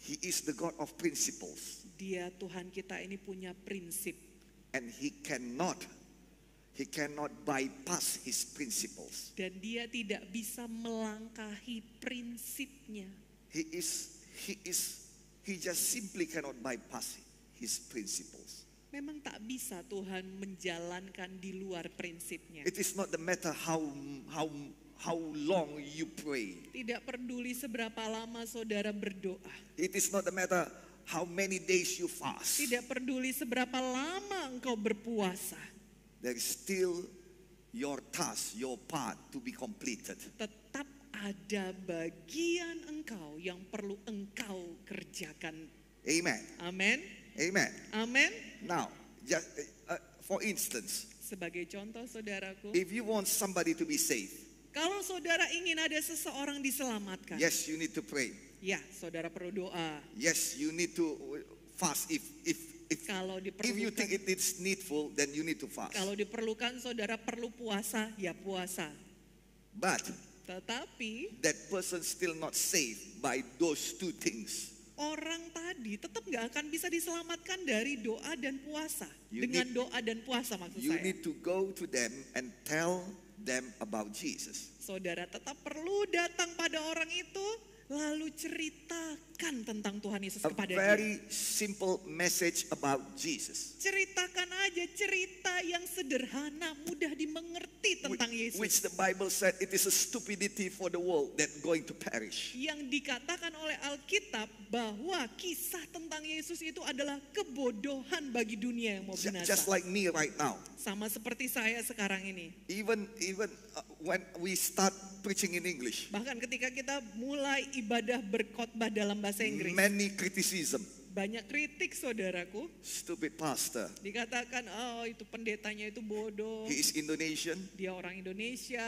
He is the God of principles, Dia Tuhan kita ini punya prinsip. and He cannot bypass His principles. Dan dia tidak bisa melangkahi prinsipnya. He just simply cannot bypass His principles. Memang tak bisa Tuhan menjalankan di luar prinsipnya. It is not the matter how long you pray. Tidak peduli seberapa lama saudara berdoa. It is not the matter how many days you fast. Tidak peduli seberapa lama engkau berpuasa. There is still your task, your part to be completed. Tetap ada bagian engkau yang perlu engkau kerjakan. Amen. Amin. Amen. Amin. Now, just, for instance, Sebagai contoh saudaraku, if you want somebody to be saved, kalau saudara ingin ada seseorang diselamatkan, yes, you need to pray. ya saudara perlu doa. Yes, you need to fast. Kalau If you think diperlukan, it is needful, then you need to fast. kalau diperlukan saudara perlu puasa, ya puasa. But Tetapi that person still not saved by those two things. orang tadi tetap gak akan bisa diselamatkan dari doa dan puasa. You Dengan doa dan puasa maksud You saya. need to go to them and tell them about Jesus. Saudara tetap perlu datang pada orang itu, lalu ceritakan tentang Tuhan Yesus A kepada dia. very simple message about Jesus, Ceritakan aja cerita yang sederhana, mudah dimengerti tentang which Yesus. the Bible said it is a stupidity for the world that going to perish. Yang dikatakan oleh Alkitab bahwa kisah tentang Yesus itu adalah kebodohan bagi dunia yang mau binasa. Just like me right now. Sama seperti saya sekarang ini. Even when we start preaching in English, Bahkan ketika kita mulai ibadah berkhotbah dalam bahasa Inggris, many criticism. banyak kritik saudaraku. Stupid pastor. Dikatakan, oh itu pendetanya itu bodoh. He is Indonesian, Dia orang Indonesia.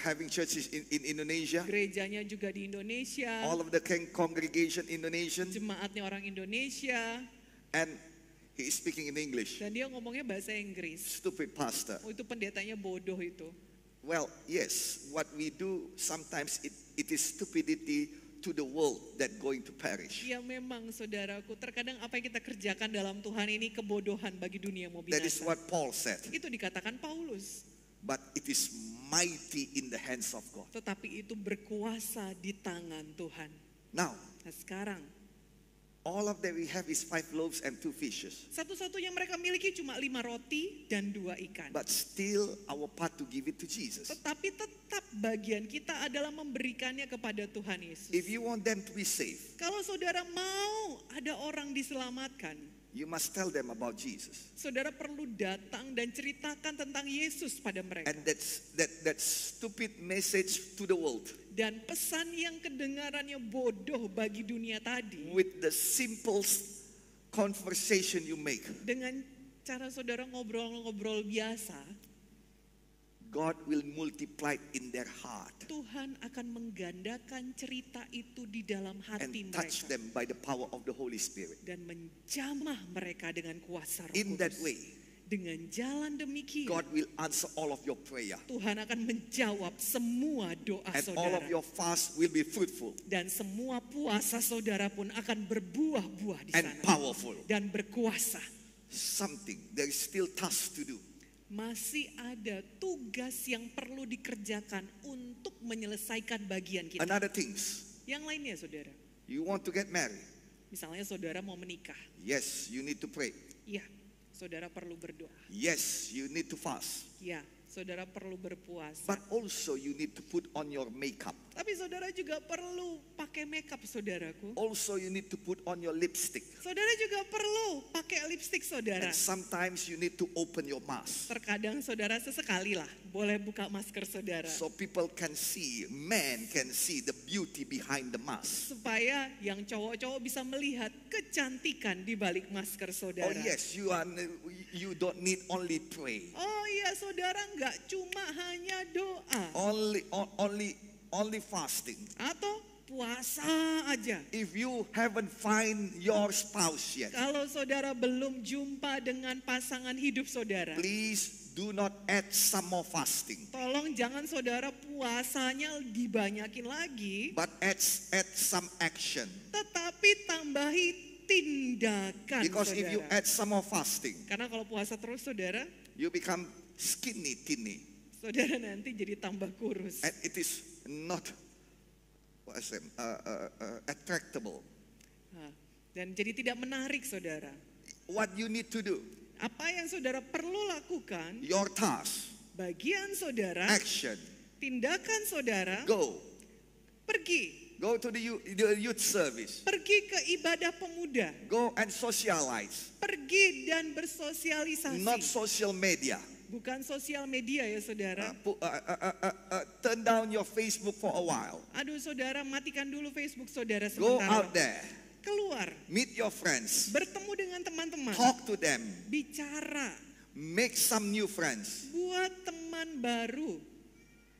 having churches in Indonesia. Gerejanya juga di Indonesia. All of the congregation Indonesian, Jemaatnya orang Indonesia. and he is speaking in English. Dan dia ngomongnya bahasa Inggris. Stupid pastor. Oh itu pendetanya bodoh itu. Well, yes, what we do sometimes it is stupidity to the world that going to perish. Ya memang saudaraku, terkadang apa yang kita kerjakan dalam Tuhan ini kebodohan bagi dunia yang mau That is binasa. what Paul said. Itu dikatakan Paulus. But it is mighty in the hands of God. Tetapi itu berkuasa di tangan Tuhan. Now, Nah sekarang, all of that we have is 5 loaves and 2 fishes. satu-satunya mereka miliki cuma 5 roti dan 2 ikan. But still our part to give it to Jesus. Tetapi tetap bagian kita adalah memberikannya kepada Tuhan Yesus. If you want them to be saved, Kalau saudara mau ada orang diselamatkan, you must tell them about Jesus. saudara perlu datang dan ceritakan tentang Yesus pada mereka. And that stupid message to the world, Dan pesan yang kedengarannya bodoh bagi dunia tadi, with the simple conversation you make, dengan cara saudara ngobrol-ngobrol biasa, God will multiply in their heart Tuhan akan menggandakan cerita itu di dalam and hati touch mereka. them by the power of the Holy Spirit. Dan menjamah mereka dengan kuasa Roh In that Kudus. way, Dengan jalan demikian, God will answer all of your prayer, Tuhan akan menjawab semua doa and all of saudara. your fast will be fruitful Dan semua puasa saudara pun akan berbuah-buah di and sana. powerful. Dan berkuasa. There is still task to do. Masih ada tugas yang perlu dikerjakan untuk menyelesaikan bagian kita. Another things, Yang lainnya saudara, you want to get married. misalnya saudara mau menikah. Yes, you need to pray. Iya, saudara perlu berdoa. Yes, you need to fast. Iya, saudara perlu berpuasa. But also you need to put on your makeup. Tapi saudara juga perlu pakai makeup saudaraku. Also you need to put on your lipstick. Saudara juga perlu pakai lipstik saudara. And sometimes you need to open your mask Terkadang saudara sesekali lah boleh buka masker saudara. so people can see, man can see the beauty behind the mask. Supaya yang cowok-cowok bisa melihat kecantikan di balik masker Oh saudara. yes, you don't need only pray. Oh iya saudara, nggak cuma hanya doa Only fasting. atau puasa aja. If you haven't find your spouse yet, Kalau saudara belum jumpa dengan pasangan hidup saudara, please do not add some more fasting, tolong jangan saudara puasanya dibanyakin lagi, but add some action. tetapi tambahi tindakan Because if you saudara. add some more fasting, Karena kalau puasa terus saudara, you become skinny, tiny, saudara nanti jadi tambah kurus. and it is not attractable. Nah, dan jadi tidak menarik saudara. What you need to do, Apa yang saudara perlu lakukan, your task, bagian saudara, action, tindakan saudara, go pergi to the youth service, ke ibadah pemuda, go and socialize, pergi dan bersosialisasi. not social media. Bukan sosial media ya saudara. Turn down your Facebook for a while. Aduh saudara, matikan dulu Facebook saudara Go sementara. out there, Keluar, meet your friends, bertemu dengan teman-teman, talk to them, bicara, make some new friends. buat teman baru.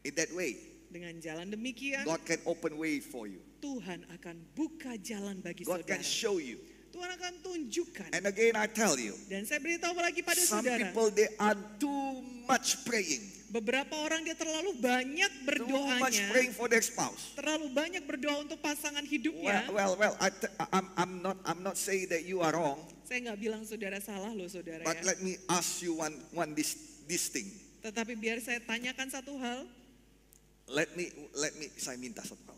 In that way, Dengan jalan demikian, God can open way for you. Tuhan akan buka jalan bagi God saudara. can show you. Tuhan akan tunjukkan. And again, I tell you, Dan saya beritahu lagi pada some saudara, people, they are too much praying. beberapa orang dia terlalu banyak Too much berdoanya, praying for their spouse. terlalu banyak berdoa untuk pasangan hidupnya. Well, I'm not saying that you are wrong, Saya nggak bilang saudara salah loh saudara but ya. let me ask you this thing. Tetapi biar saya tanyakan satu hal. Let me, saya minta satu hal.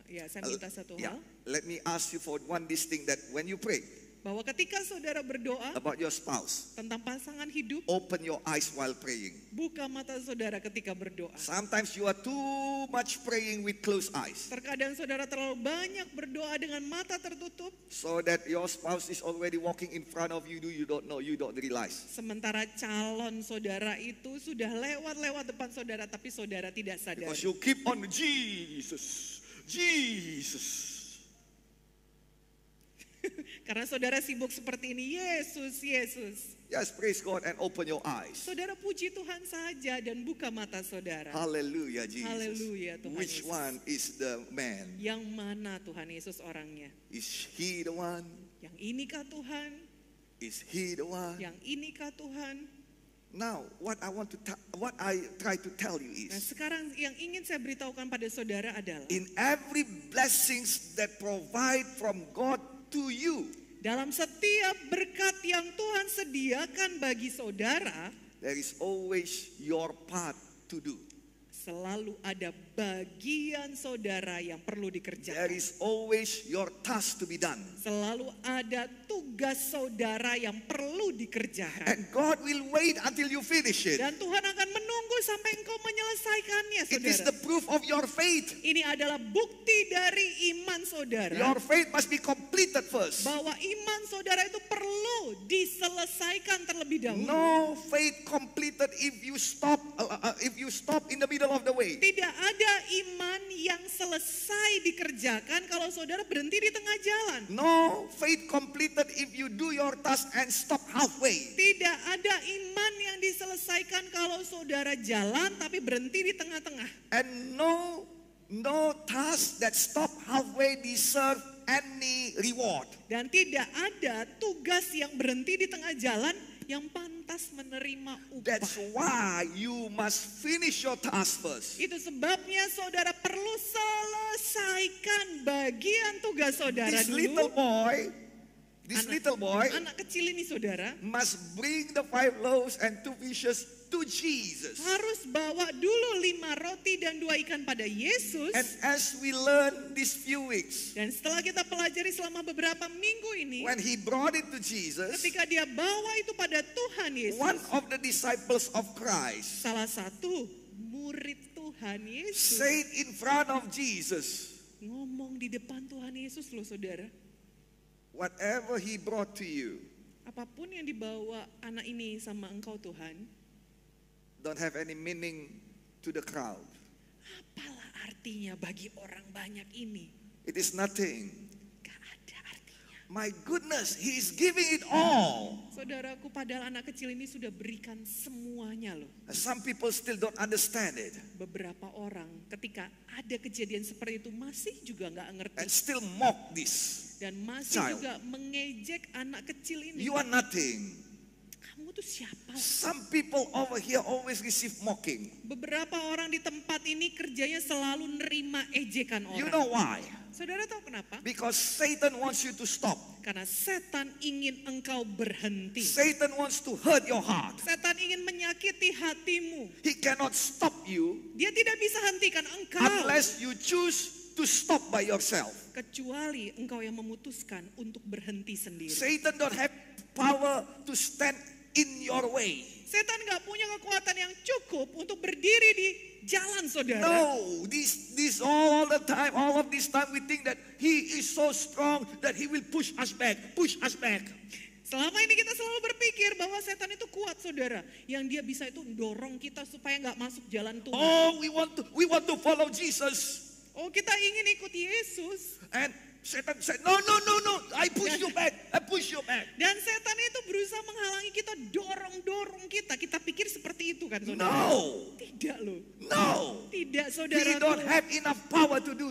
Ya, saya minta satu Yeah. hal. Let me ask you for this thing, that when you pray Bahwa ketika saudara berdoa about your spouse, tentang pasangan hidup, open your eyes while praying. buka mata saudara ketika berdoa. Sometimes you are too much praying with closed eyes, Terkadang saudara terlalu banyak berdoa dengan mata tertutup, so that your spouse is already walking in front of you. You don't know, you don't realize. sementara calon saudara itu sudah lewat depan saudara, tapi saudara tidak sadar. Because you keep on Jesus. Karena saudara sibuk seperti ini, Yesus. Yes, praise God and open your eyes. Saudara puji Tuhan saja dan buka mata saudara. Hallelujah, Jesus. Haleluya, Tuhan Which Yesus. one is the man? Yang mana Tuhan Yesus orangnya? Is he the one? Yang inikah Tuhan? Is he the one? Yang inikah Tuhan? Now, what I try to tell you Nah is, sekarang yang ingin saya beritahukan pada saudara adalah, in every blessings that provide from God to you, dalam setiap berkat yang Tuhan sediakan bagi saudara, there is always your part to do. selalu ada bagian saudara yang perlu There dikerjakan. is always your task to be done. Selalu ada tugas saudara yang perlu dikerjakan. And God will wait until you finish it. Dan Tuhan akan menunggu sampai engkau menyelesaikannya, It is saudara. the proof of your faith. Ini adalah bukti dari iman saudara. Your faith must be completed first. Bahwa iman saudara itu perlu diselesaikan terlebih dahulu. No faith completed if you stop in the middle of the way. Tidak ada iman yang selesai dikerjakan kalau saudara berhenti di tengah jalan. No faith completed if you do your task and stop halfway. Tidak ada iman yang diselesaikan kalau saudara jalan tapi berhenti di tengah-tengah. And no task that stop halfway deserve any reward. Dan tidak ada tugas yang berhenti di tengah jalan yang pantas menerima upah. That's why you must finish your task first. Itu sebabnya saudara perlu selesaikan bagian tugas saudara This dulu. little boy Anak kecil ini saudara must bring the 5 loaves and 2 fishes to Jesus. harus bawa dulu 5 roti dan 2 ikan pada Yesus. And as we learn these few weeks, Dan setelah kita pelajari selama beberapa minggu ini, when he brought it to Jesus, ketika dia bawa itu pada Tuhan Yesus, one of the disciples of Christ salah satu murid Tuhan Yesus said in front of Jesus, ngomong di depan Tuhan Yesus loh saudara. whatever he brought to you Apapun yang dibawa anak ini sama engkau Tuhan, don't have any meaning to the crowd. apalah artinya bagi orang banyak ini? It is nothing. Gak ada artinya. My goodness, he is giving it all. Saudaraku, padahal anak kecil ini sudah berikan semuanya loh. Some people still don't understand it Beberapa orang ketika ada kejadian seperti itu masih juga nggak ngerti. and still mock this. Dan masih child. juga mengejek anak kecil ini. You are nothing. Kamu tuh siapa? Some people over here always receive mocking. Beberapa orang di tempat ini kerjanya selalu nerima ejekan orang. You know why? Saudara tahu kenapa? Because Satan wants you to stop. Karena setan ingin engkau berhenti. Satan wants to hurt your heart. Setan ingin menyakiti hatimu. He cannot stop you Dia tidak bisa hentikan engkau. unless you choose to stop by yourself. Kecuali engkau yang memutuskan untuk berhenti sendiri. Satan don't have power to stand in your way. Setan gak punya kekuatan yang cukup untuk berdiri di jalan saudara. No, this all the time, all of this time we think that he is so strong that he will push us back. Selama ini kita selalu berpikir bahwa setan itu kuat saudara. Yang dia bisa itu dorong kita supaya gak masuk jalan Tuhan. Oh, we want to follow Jesus. Oh, kita ingin ikut Yesus. And Satan said, no, I push you back. Dan setan itu berusaha menghalangi kita, dorong kita. Kita pikir seperti itu kan saudara? No. Tidak loh. No. Tidak He saudara. don't have enough power to do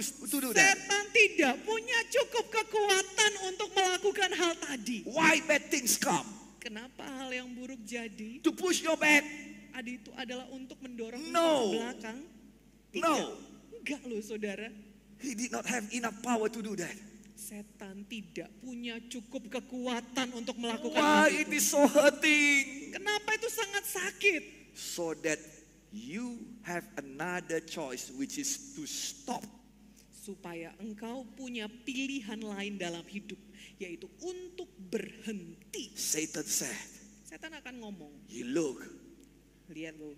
that. Setan tidak punya cukup kekuatan untuk melakukan hal tadi. Why bad things come? Kenapa hal yang buruk jadi? To push your back? Itu adalah untuk mendorong No. ke belakang. No. Enggak loh saudara. He did not have enough power to do that. Setan tidak punya cukup kekuatan untuk melakukan Why hal it itu. is so hurting? Kenapa itu sangat sakit? So that you have another choice, which is to stop. Supaya engkau punya pilihan lain dalam hidup. Yaitu untuk berhenti. Satan said, Setan akan ngomong. you look, Lihat loh.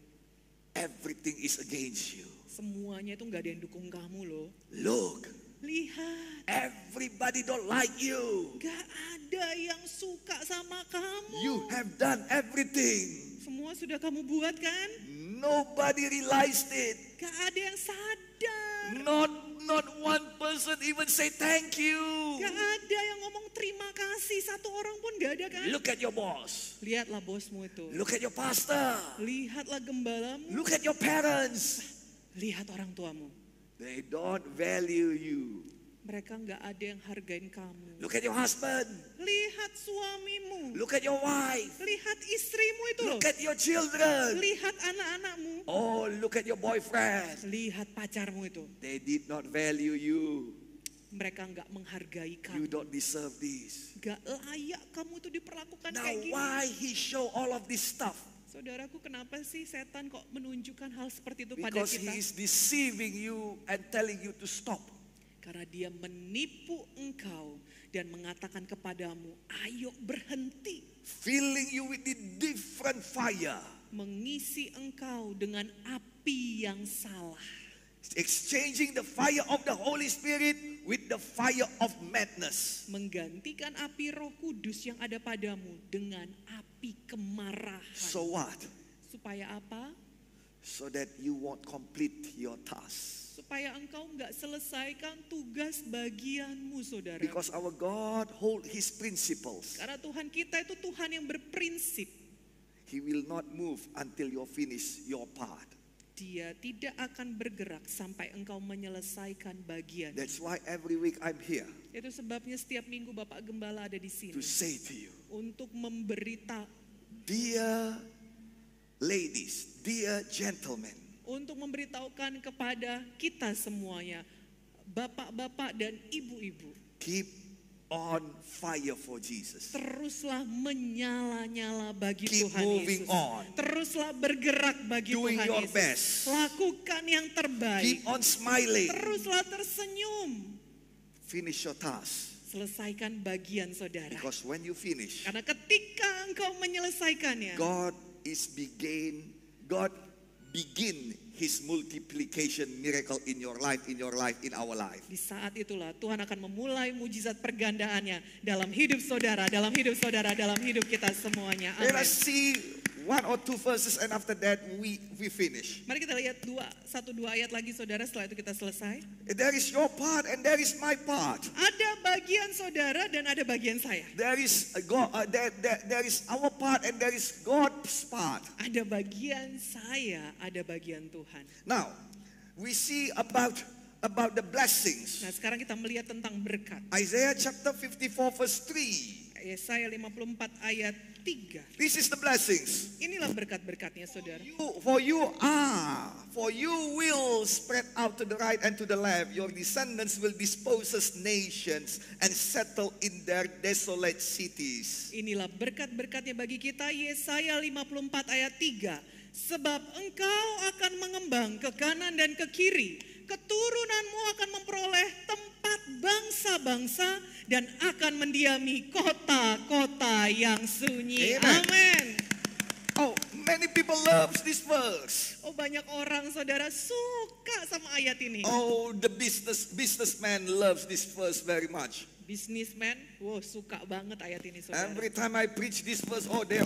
everything is against you. Semuanya itu gak ada yang dukung kamu loh. Look, Lihat. everybody don't like you. Gak ada yang suka sama kamu. You have done everything. Semua sudah kamu buat kan? Nobody realized it. Gak ada yang sadar. Not one person even say thank you. Gak ada yang ngomong terima kasih. Satu orang pun gak ada kan? Look at your boss. Lihatlah bosmu itu. Look at your pastor. Lihatlah gembalamu. Look at your parents. Lihat orang tuamu. They don't value you. Mereka gak ada yang hargain kamu. Look at your husband. Lihat suamimu. Look at your wife. Lihat istrimu itu loh. Look at your children. Lihat anak-anakmu. Oh, look at your boyfriend. Lihat pacarmu itu. They did not value you. Mereka gak menghargai You kamu. don't deserve this. Gak layak kamu itu diperlakukan Now, kayak gini. why he show all of this stuff? Saudaraku, kenapa sih setan kok menunjukkan hal seperti itu pada Because kita? he is deceiving you and telling you to stop. Karena dia menipu engkau dan mengatakan kepadamu, ayo berhenti. Filling you with the different fire. Mengisi engkau dengan api yang salah. Exchanging the fire of the Holy Spirit with the fire of madness. Menggantikan api Roh Kudus yang ada padamu dengan api kemarahan. So what? Supaya apa? So that you won't complete your task. Supaya engkau enggak selesaikan tugas bagianmu, saudara. Because our God hold his principles. Karena Tuhan kita itu Tuhan yang berprinsip. He will not move until you finish your part. Dia tidak akan bergerak sampai engkau menyelesaikan bagian. That's why every week I'm here Itu sebabnya setiap minggu Bapak Gembala ada di sini. to say to you, Untuk memberitahu, dear ladies, dear gentlemen, untuk memberitahukan kepada kita semuanya, bapak-bapak dan ibu-ibu, keep on fire for Jesus. teruslah menyala-nyala bagi Keep Tuhan moving Yesus. on. Teruslah bergerak bagi Doing Tuhan your Yesus. best. Lakukan yang terbaik. Keep on smiling. Teruslah tersenyum. Finish your task. Selesaikan bagian saudara. Because when you finish, Karena ketika engkau menyelesaikannya, God begin his multiplication miracle in your life, in our life. di saat itulah Tuhan akan memulai mujizat pergandaannya dalam hidup saudara, dalam hidup kita semuanya. Let Amin. us see one or two verses and after that we finish. Mari kita lihat 1-2 ayat lagi saudara, setelah itu kita selesai. There is your part and there is my part. Ada bagian saudara dan ada bagian saya. There is God, there is our part and there is God's part. Ada bagian saya, ada bagian Tuhan. Now, we see about the blessings. Nah, sekarang kita melihat tentang berkat. Isaiah chapter 54 verse 3. Yesaya 54 ayat 3. This is the blessings. Inilah berkat-berkatnya saudara. For you will spread out to the right and to the left. Your descendants will dispossess nations and settle in their desolate cities. Inilah berkat-berkatnya bagi kita. Yesaya 54 ayat 3. Sebab engkau akan mengembang ke kanan dan ke kiri. Keturunanmu akan memperoleh tempat bangsa-bangsa dan akan mendiami kota-kota yang sunyi. Amen. Amin. Oh, many people love this verse. Oh, banyak orang saudara suka sama ayat ini. Oh, the businessman loves this verse very much. Businessman, wow, suka banget ayat ini saudara. Every time I preach this verse, oh, they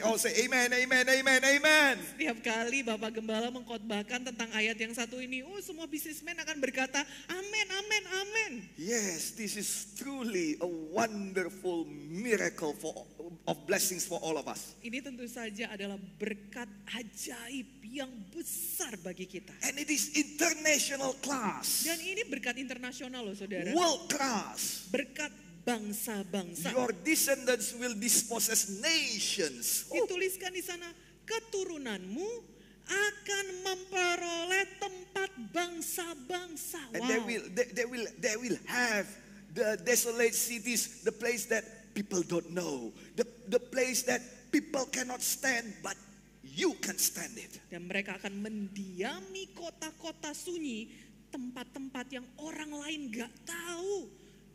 all say amen, amen, amen, amen. Setiap kali Bapak Gembala mengkhotbahkan tentang ayat yang satu ini, oh semua businessman akan berkata, amen, amen, amen. Yes, this is truly a wonderful miracle of blessings for all of us. Ini tentu saja adalah berkat ajaib yang besar bagi kita. And it is international class, Dan ini berkat internasional loh saudara. world class. Berkat bangsa-bangsa. Your descendants will dispossess nations. Oh, Dituliskan di sana, keturunanmu akan memperoleh tempat bangsa-bangsa. and Wow. they will have the desolate cities, the place that people don't know, the place that people cannot stand, but you can stand it. Dan mereka akan mendiami kota-kota sunyi, tempat-tempat yang orang lain gak tahu.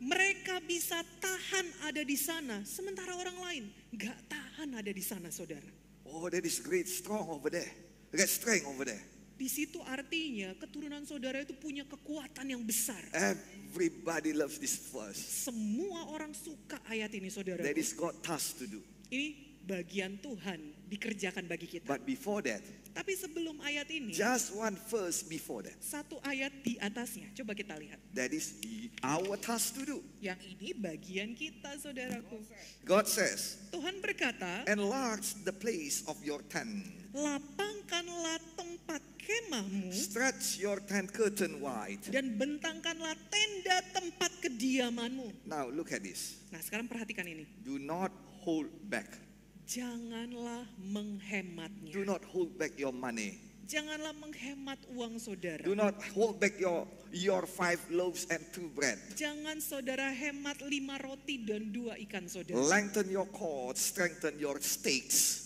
Mereka bisa tahan ada di sana, sementara orang lain gak tahan ada di sana saudara. Oh, that is great strength over there. Great strength over there. Di situ artinya keturunan saudara itu punya kekuatan yang besar. Everybody loves this verse. Semua orang suka ayat ini saudara. That is God's task to do. Ini bagian Tuhan dikerjakan bagi kita. But before that, Tapi sebelum ayat ini, just one verse before that, satu ayat di atasnya. Coba kita lihat. that is our task to do. Yang ini bagian kita saudaraku. God says, Tuhan berkata, enlarge the place of your tent. lapangkanlah tempat kemahmu Stretch your tent curtain wide. dan bentangkanlah tenda tempat kediamanmu. Now look at this. Nah sekarang perhatikan ini. Do not hold back. Janganlah menghematnya. Do not hold back your money. Janganlah menghemat uang saudara. Do not hold back your 5 loaves and 2 bread. Jangan saudara hemat 5 roti dan 2 ikan saudara. Lengthen your cords, strengthen your stakes.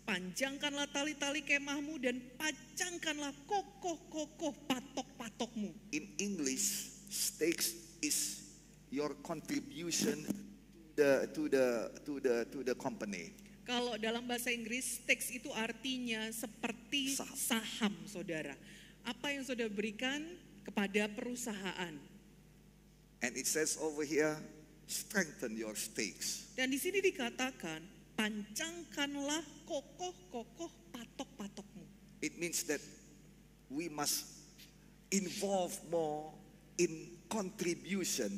Panjangkanlah tali-tali kemahmu dan pacangkanlah kokoh-kokoh patok-patokmu. In English, stakes is your contribution to the company. Kalau dalam bahasa Inggris, stakes itu artinya seperti saham saudara. Apa yang saudara berikan kepada perusahaan. And it says over here, strengthen your stakes. Dan di sini dikatakan, pancangkanlah kokoh-kokoh patok-patokmu. It means that we must involve more in contribution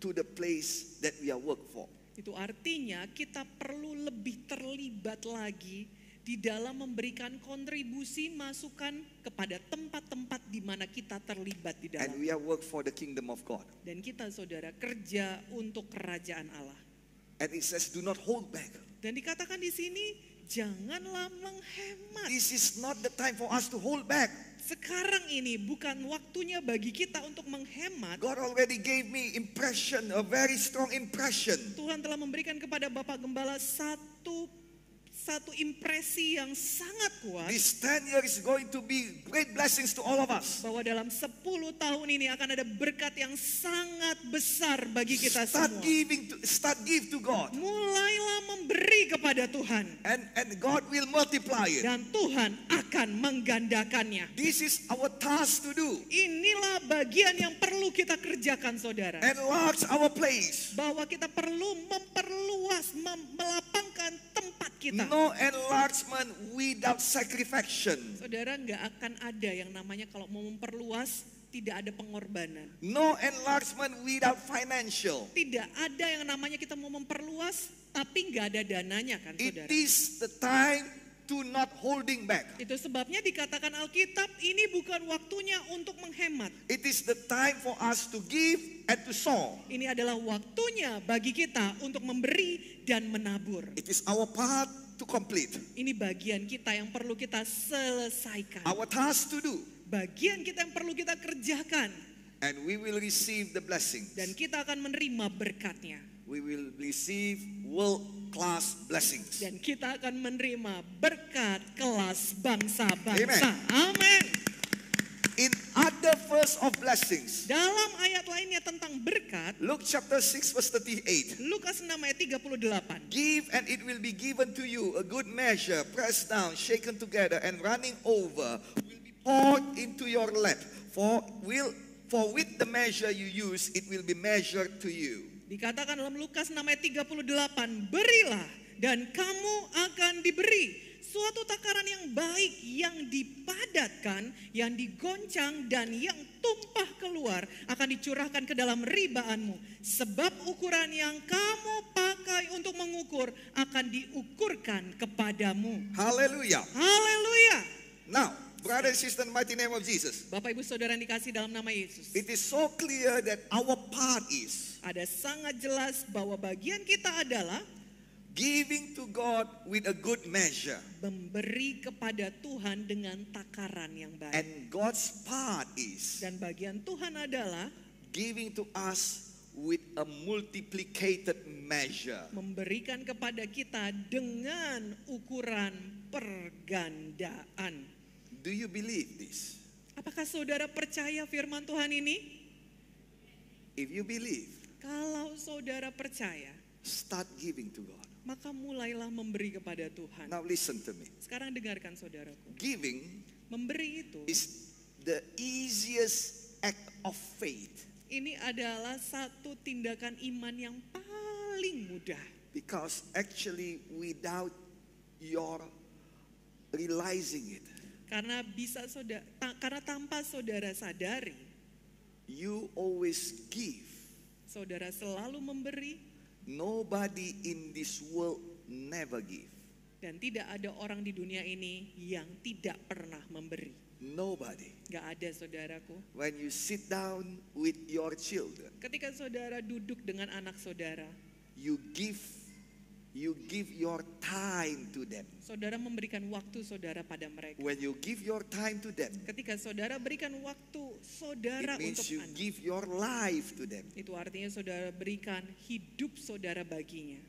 to the place that we are work for. Itu artinya kita perlu lebih terlibat lagi di dalam memberikan kontribusi masukan kepada tempat-tempat di mana kita terlibat di And dalam. we are work for the kingdom of God. Dan kita saudara kerja untuk kerajaan Allah. And it says, do not hold back. Dan dikatakan di sini, janganlah menghemat. This is not the time for us to hold back. Sekarang ini bukan waktunya bagi kita untuk menghemat. God already gave me impression, a very strong impression. Tuhan telah memberikan kepada Bapak Gembala satu impresi yang sangat kuat. This 10 years is going to be great blessings to all of us. Bahwa dalam 10 tahun ini akan ada berkat yang sangat besar bagi kita Start semua. give to God. Mulailah memberi kepada Tuhan. And God will multiply it. Dan Tuhan akan menggandakannya. This is our task to do. Inilah bagian yang perlu kita kerjakan saudara. Enlarge our place. Bahwa kita perlu memperluas, melapangkan tempat kita. No enlargement without sacrifice. Saudara, nggak akan ada yang namanya kalau mau memperluas tidak ada pengorbanan. No enlargement without financial. Tidak ada yang namanya kita mau memperluas tapi nggak ada dananya kan, It saudara. is the time to not holding back. Itu sebabnya dikatakan Alkitab ini bukan waktunya untuk menghemat. It is the time for us to give and to sow. Ini adalah waktunya bagi kita untuk memberi dan menabur. It is our part to complete. Ini bagian kita yang perlu kita selesaikan. Our task to do. Bagian kita yang perlu kita kerjakan. And we will receive the blessings. Dan kita akan menerima berkatnya. We will receive world-class blessings. Dan kita akan menerima berkat kelas bangsa-bangsa. Amen. Amin. In other verse of blessings, Dalam ayat lainnya tentang berkat, Luke chapter 6 verse 38. Lukas 6 ayat 38. Give and it will be given to you, a good measure, pressed down, shaken together, and running over, will be poured into your lap. For with the measure you use, it will be measured to you. Dikatakan dalam Lukas 6 ayat 38, berilah dan kamu akan diberi. Suatu takaran yang baik, yang dipadatkan, yang digoncang, dan yang tumpah keluar akan dicurahkan ke dalam ribaanmu. Sebab ukuran yang kamu pakai untuk mengukur akan diukurkan kepadamu. Hallelujah. Haleluya. Now, brother and sister, in the mighty name of Jesus, Bapak Ibu Saudara yang dikasih dalam nama Yesus. it is so clear that our part is Ada sangat jelas bahwa bagian kita adalah giving to God with a good measure. memberi kepada Tuhan dengan takaran yang baik. And God's part is Dan bagian Tuhan adalah giving to us with a multiplicated measure. memberikan kepada kita dengan ukuran pergandaan. Do you believe this? Apakah saudara percaya firman Tuhan ini? If you believe, Kalau saudara percaya, start giving to God. maka mulailah memberi kepada Tuhan. Now listen to me. Sekarang dengarkan saudaraku. Giving Memberi itu, is the easiest act of faith ini adalah satu tindakan iman yang paling mudah. because actually without your realizing it, Karena karena tanpa saudara sadari, you always give. saudara selalu memberi Nobody in this world never give. dan tidak ada orang di dunia ini yang tidak pernah memberi. Nobody. Gak ada saudaraku. When you sit down with your children, Ketika saudara duduk dengan anak saudara, you give your time to them. saudara memberikan waktu saudara pada mereka. When you give your time to them, Ketika saudara berikan waktu saudara it means untuk you anak, give your life to them. itu artinya saudara berikan hidup saudara baginya.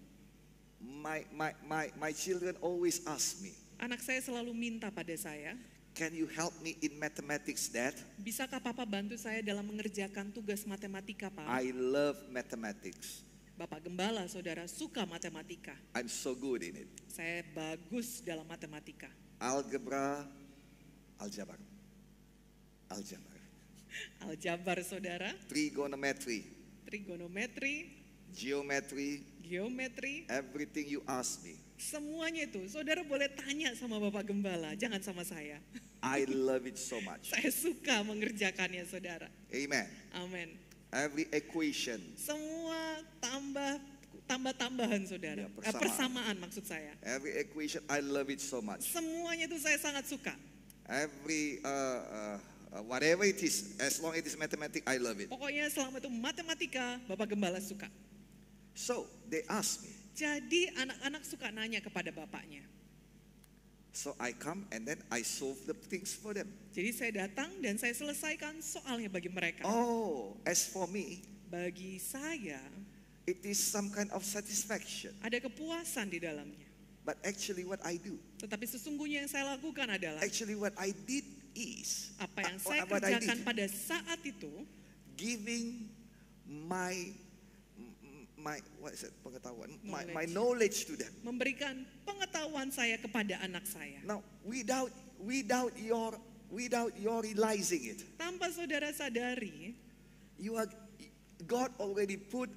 My children always ask me, Anak saya selalu minta pada saya, can you help me in mathematics, Dad? bisakah Papa bantu saya dalam mengerjakan tugas matematika, Pak? I love mathematics. Bapak Gembala, saudara suka matematika. I'm so good in it. Saya bagus dalam matematika. Algebra, aljabar. Aljabar, saudara, Trigonometry, trigonometri, geometry, geometri, everything you ask me. semuanya itu. Saudara boleh tanya sama Bapak Gembala, jangan sama saya. I love it so much. Saya suka mengerjakannya, saudara. Amen. Amin. Every equation, Semua tambah-tambahan, saudara. Ya, persamaan. Persamaan maksud saya. every equation, I love it so much. Semuanya itu saya sangat suka. Every whatever it is, as long as it is mathematics, I love it. Pokoknya selama itu matematika, Bapak Gembala suka. So they ask me. Jadi anak-anak suka nanya kepada bapaknya. So I come and then I solve the things for them. Jadi saya datang dan saya selesaikan soalnya bagi mereka. Oh, as for me, Bagi saya it is some kind of satisfaction. ada kepuasan di dalamnya. But actually what I do, Tetapi sesungguhnya yang saya lakukan adalah actually what I did is, apa yang saya what I kerjakan did, pada saat itu, giving my what is it, pengetahuan, my Knowledge. knowledge to them. memberikan pengetahuan saya kepada anak saya. Now, without your realizing it, Tanpa saudara sadari, God already put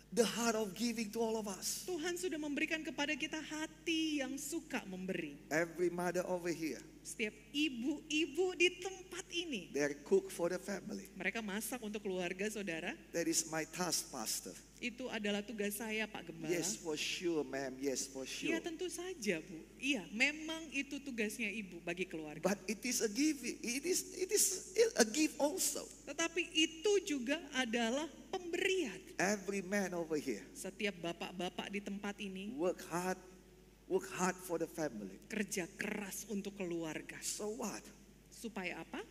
the heart of giving to all of us. Tuhan sudah memberikan kepada kita hati yang suka memberi. Every mother over here, Setiap ibu-ibu di tempat ini, they cook for the family. mereka masak untuk keluarga saudara. That is my task, Pastor. Itu adalah tugas saya, Pak Gembala. Yes, for sure, ma'am. Yes, for sure. Iya tentu saja, Bu. Iya, memang itu tugasnya ibu bagi keluarga. But it is a gift. It is a gift also. Tetapi itu juga adalah pemberian. Every man over here Setiap bapak-bapak di tempat ini work hard for the family. kerja keras untuk keluarga. So what? Supaya apa?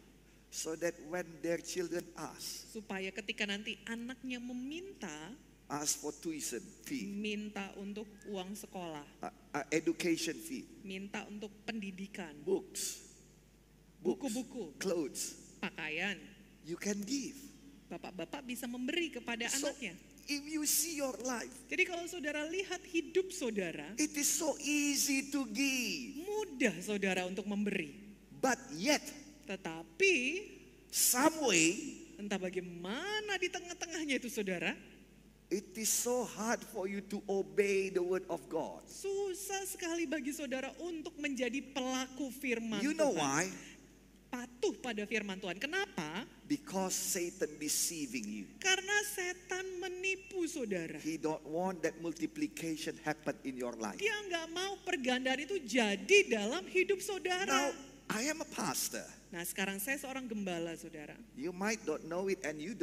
So that when their children Supaya ketika nanti anaknya ask for tuition fee, minta untuk uang sekolah, education fee, minta untuk pendidikan, books, buku-buku, clothes, pakaian, you can give. bapak-bapak bisa memberi kepada So anaknya. if you see your life, Jadi kalau saudara lihat hidup saudara, it is so easy to give. mudah saudara untuk memberi. But yet, Tetapi some way, entah bagaimana di tengah-tengahnya itu saudara, it is so hard for you to obey the word of God. susah sekali bagi saudara untuk menjadi pelaku firman You know Tuhan. why? Patuh pada firman Tuhan. Kenapa? Because Satan deceiving you. Karena setan menipu saudara. He don't want that multiplication happen in your life. Dia nggak mau pergandaan itu jadi dalam hidup Now, saudara. I am a pastor. Nah sekarang saya seorang gembala saudara. You might not know it, and you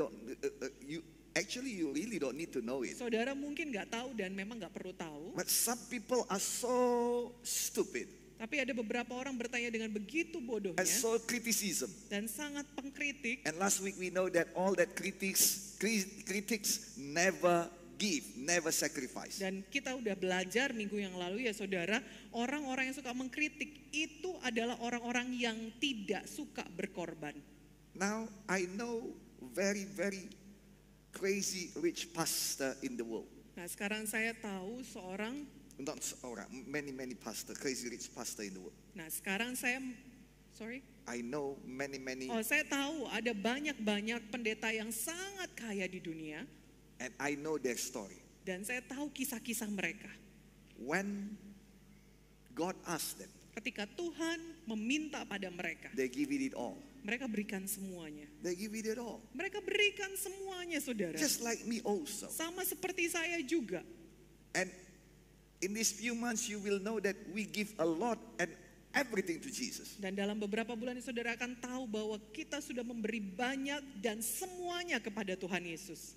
really don't need to know it. Saudara mungkin nggak tahu dan memang nggak perlu tahu. But some people are so stupid Tapi ada beberapa orang bertanya dengan begitu bodohnya and so criticism. dan sangat pengkritik. And last week we know that all that critics never give, never sacrifice. Dan kita udah belajar minggu yang lalu ya saudara, orang-orang yang suka mengkritik itu adalah orang-orang yang tidak suka berkorban. Now I know very crazy rich pastor in the world. Nah sekarang saya tahu Not seorang, many pastor, crazy rich pastor in the world. Nah sekarang saya, I know many. saya tahu ada banyak pendeta yang sangat kaya di dunia. And I know their story. Dan saya tahu kisah-kisah mereka. When God asked them, Ketika Tuhan meminta pada mereka, they give it all. mereka berikan semuanya. They give it all. Mereka berikan semuanya saudara. Just like me also. Sama seperti saya juga. And in these few months you will know that we give a lot and everything to Jesus. Dan dalam beberapa bulan ini saudara akan tahu bahwa kita sudah memberi banyak dan semuanya kepada Tuhan Yesus.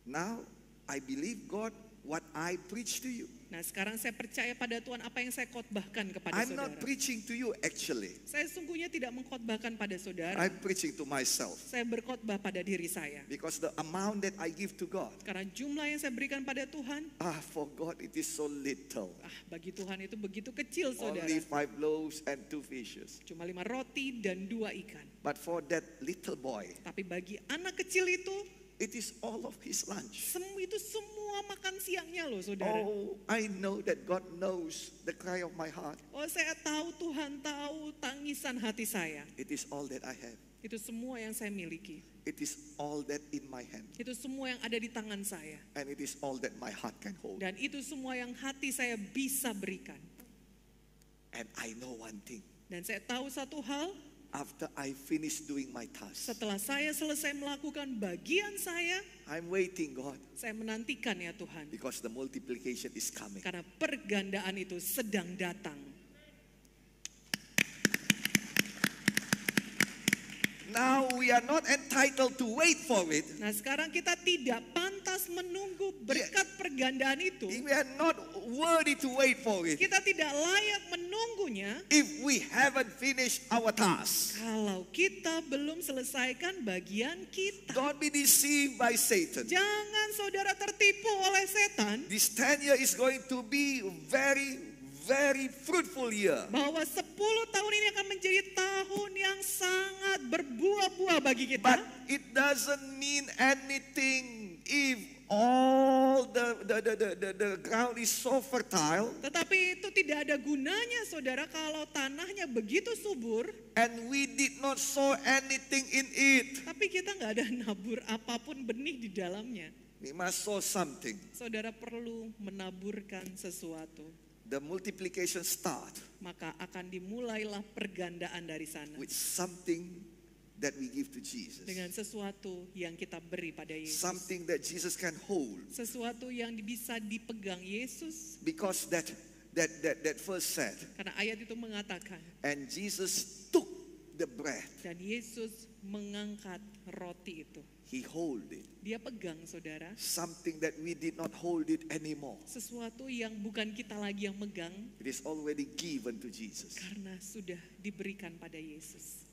Now I believe God what I preach to you. Nah sekarang saya percaya pada Tuhan apa yang saya khotbahkan kepada I'm saudara. not preaching to you actually. Saya sungguhnya tidak mengkhotbahkan pada saudara. I'm preaching to myself. Saya berkhotbah pada diri saya. Because the amount that I give to God, Karena jumlah yang saya berikan pada Tuhan, for God it is so little. bagi Tuhan itu begitu kecil saudara. Only 5 loaves and 2 fishes. Cuma 5 roti dan 2 ikan. But for that little boy, Tapi bagi anak kecil itu, it is all of his lunch. itu semua makan siangnya loh saudara. Oh, I know that God knows the cry of my heart. Oh saya tahu Tuhan tahu tangisan hati saya. It is all that I have. Itu semua yang saya miliki. It is all that in my hand. Itu semua yang ada di tangan saya. And it is all that my heart can hold. Dan itu semua yang hati saya bisa berikan. And I know one thing. Dan saya tahu satu hal, After I finish doing my task, setelah saya selesai melakukan bagian saya I'm waiting, God, menantikan ya Tuhan. because the multiplication is coming. Karena pergandaan itu sedang datang. Now we are not entitled to wait for it. Nah sekarang kita tidak pantas menunggu berkat pergandaan itu. We are not worthy to wait for it Kita tidak layak menunggunya if we haven't finished our task. kalau kita belum selesaikan bagian kita. Don't be deceived by Satan. Jangan saudara tertipu oleh setan This 10 year is going to be very fruitful year. bahwa 10 tahun ini akan menjadi tahun yang sangat berbuah-buah bagi kita. But it doesn't mean anything if all the ground is so fertile Tetapi itu tidak ada gunanya saudara kalau tanahnya begitu subur, and we did not sow anything in it. tapi kita nggak ada nabur apapun benih di dalamnya. We must sow something. saudara perlu menaburkan sesuatu. The multiplication start Maka akan dimulailah pergandaan dari sana. with something that we give to Jesus. Dengan sesuatu yang kita beri pada Yesus. Something that Jesus can hold. Sesuatu yang bisa dipegang Yesus. Because that verse said, Karena ayat itu mengatakan, and Jesus took the bread. dan Yesus mengangkat roti itu. He hold it. Dia pegang, saudara. Something that we did not hold it anymore. Sesuatu yang bukan kita lagi yang megang. It is already given to Jesus. Karena sudah diberikan pada Yesus.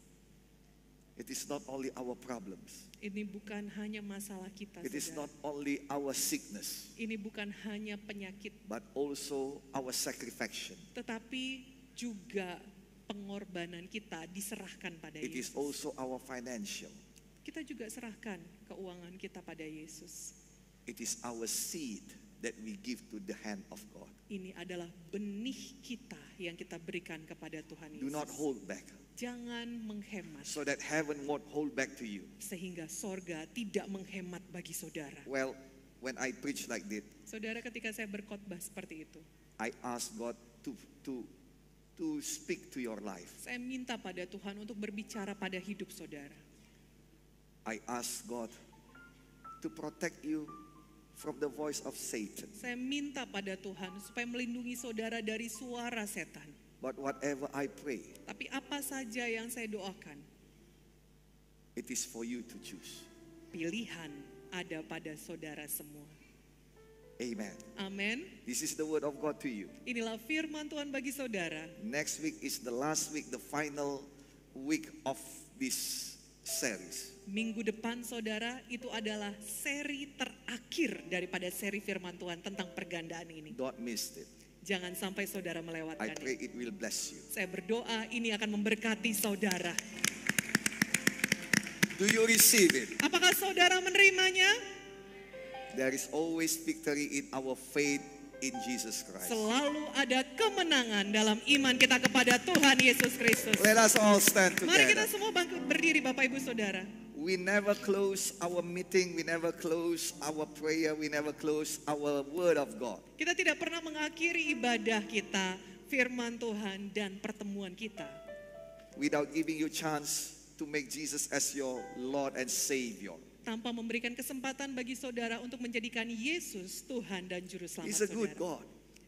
It is not only our problems. Ini bukan hanya masalah kita, It is saudara. not only our sickness, Ini bukan hanya penyakit, but also our sacrifice. tetapi juga pengorbanan kita diserahkan pada It is Yesus. also our financial. Kita juga serahkan keuangan kita pada Yesus. It is our seed that we give to the hand of God. Ini adalah benih kita yang kita berikan kepada Tuhan Do not Yesus. hold back, Jangan menghemat, so that heaven won't hold back to you. sehingga sorga tidak menghemat bagi saudara. Well, when I preach like this, Saudara, ketika saya berkhotbah seperti itu, I ask God to speak to your life. saya minta pada Tuhan untuk berbicara pada hidup saudara. I ask God to protect you from the voice of Satan. Saya minta pada Tuhan supaya melindungi saudara dari suara setan. But whatever I pray, Tapi apa saja yang saya doakan, it is for you to choose. pilihan ada pada saudara semua. Amen. Amin. This is the word of God to you. Inilah firman Tuhan bagi saudara. Next week is the last week, the final week of this series. Minggu depan saudara, itu adalah seri terakhir daripada seri firman Tuhan tentang pergandaan ini. Don't miss it. Jangan sampai saudara I melewatkan pray ini. it will bless you. Saya berdoa ini akan memberkati saudara. Do you receive it? Apakah saudara menerimanya? There is always victory in our faith in Jesus Christ. Selalu ada kemenangan dalam iman kita kepada Tuhan Yesus Kristus. Let us all stand Mari kita together. semua bangkit berdiri, Bapak Ibu Saudara. We never close our meeting, we never close our prayer, we never close our word of God. Kita tidak pernah mengakhiri ibadah kita, firman Tuhan dan pertemuan kita Without giving you chance to make Jesus as your Lord and Savior. tanpa memberikan kesempatan bagi saudara untuk menjadikan Yesus Tuhan dan Juru Selamat He's a good saudara. God.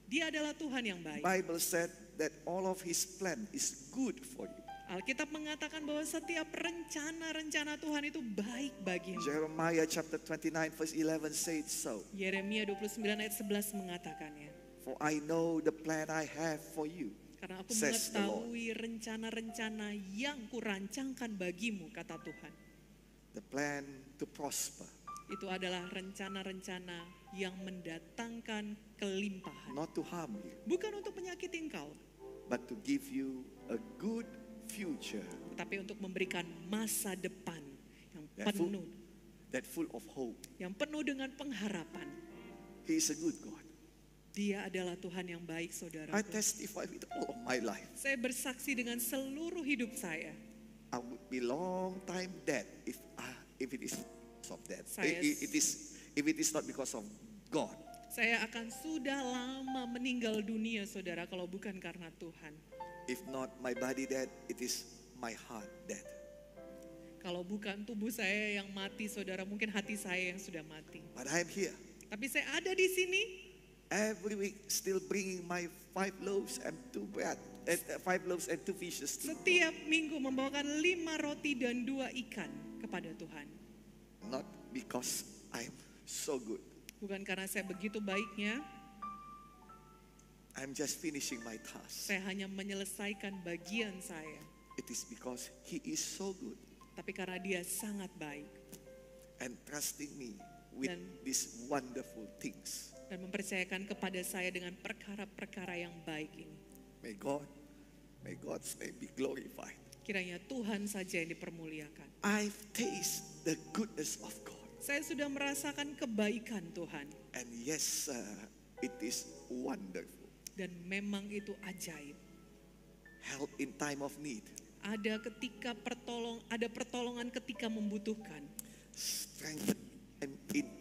Dia adalah Tuhan yang baik. Bible said that all of His plan is good for you. Alkitab mengatakan bahwa setiap rencana-rencana Tuhan itu baik bagimu. Jeremiah chapter 29 verse 11 says so. Yeremia 29 ayat 11 mengatakannya. For I know the plan I have for you, Karena aku says the Lord. mengetahui rencana-rencana yang kurancangkan bagimu, kata Tuhan. The plan to prosper, Itu adalah rencana-rencana yang mendatangkan kelimpahan. not to harm you, Bukan untuk menyakiti engkau, but to give you a good future tetapi untuk memberikan masa depan yang that penuh, full of hope. yang penuh dengan pengharapan. He is a good God. Dia adalah Tuhan yang baik, saudara. I testify with all of my life. Saya bersaksi dengan seluruh hidup saya. I would be long time dead if it is because of that. Saya- If it is not because of God. Saya akan sudah lama meninggal dunia, saudara, kalau bukan karena Tuhan. If not my body dead, it is my heart dead. Kalau bukan tubuh saya yang mati, saudara, mungkin hati saya yang sudah mati. But I am here Tapi saya ada di sini every week, still bringing my 5 loaves and 2 fishes. setiap minggu membawakan 5 roti dan 2 ikan kepada Tuhan. Not because I am so good. Bukan karena saya begitu baiknya, I'm just finishing my task. saya hanya menyelesaikan bagian saya. It is because He is so good Tapi karena dia sangat baik and trusting me with Dan- these wonderful things. dan mempercayakan kepada saya dengan perkara-perkara yang baik ini. May God's name be glorified. Kiranya Tuhan saja yang dipermuliakan. I've tasted the goodness of God. Saya sudah merasakan kebaikan Tuhan. And yes, it is wonderful. Dan memang itu ajaib. Help in time of need. Ada pertolongan ketika membutuhkan. Strength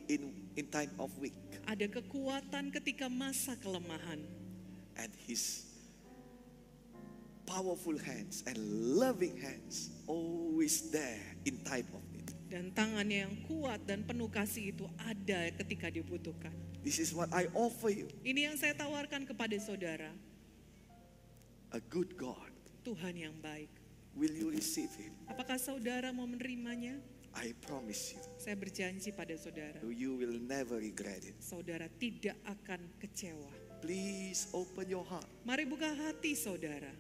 in in time of weak. Ada kekuatan ketika masa kelemahan. And His powerful hands and loving hands always there in time of need. Dan tangannya yang kuat dan penuh kasih itu ada ketika dibutuhkan. This is what I offer you. Ini yang saya tawarkan kepada saudara. A good God. Tuhan yang baik. Will you receive Him? Apakah saudara mau menerimanya? I promise you, Saya berjanji pada saudara. you will never regret it. Saudara tidak akan kecewa. Please open your heart. Mari buka hati saudara.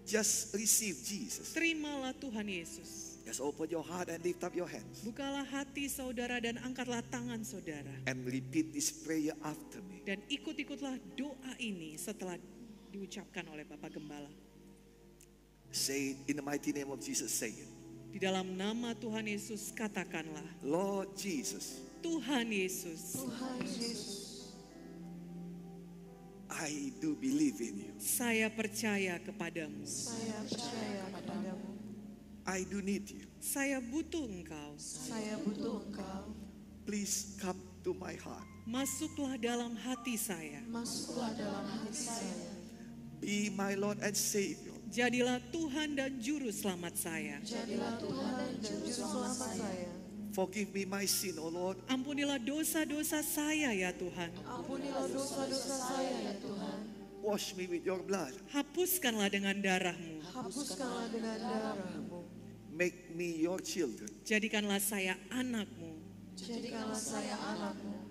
Just receive Jesus. Terimalah Tuhan Yesus. Just open your heart and lift up your hands. Bukalah hati saudara dan angkatlah tangan saudara. And repeat this prayer after me. Dan ikut-ikutlah doa ini setelah diucapkan oleh Bapak Gembala. Say it in the mighty name of Jesus. Say it. Di dalam nama Tuhan Yesus katakanlah, Lord Jesus, Tuhan Yesus, I do believe in you. saya percaya kepadamu. Saya percaya kepadamu. I do need you. Saya butuh Engkau. Saya butuh Engkau. Please come to my heart. Masuklah dalam hati saya. Masuklah dalam hati saya. Be my Lord and Savior. Jadilah Tuhan dan Juru Selamat saya. Jadilah Tuhan dan Juru Selamat saya. Forgive me my sin, O Lord. Ampunilah dosa-dosa saya ya Tuhan. Ampunilah dosa-dosa saya ya Tuhan. Wash me with your blood. Hapuskanlah dengan darah-Mu. Hapuskanlah dengan darah-Mu. Make me your children. Jadikanlah saya anak-Mu. Jadikanlah saya anak-Mu.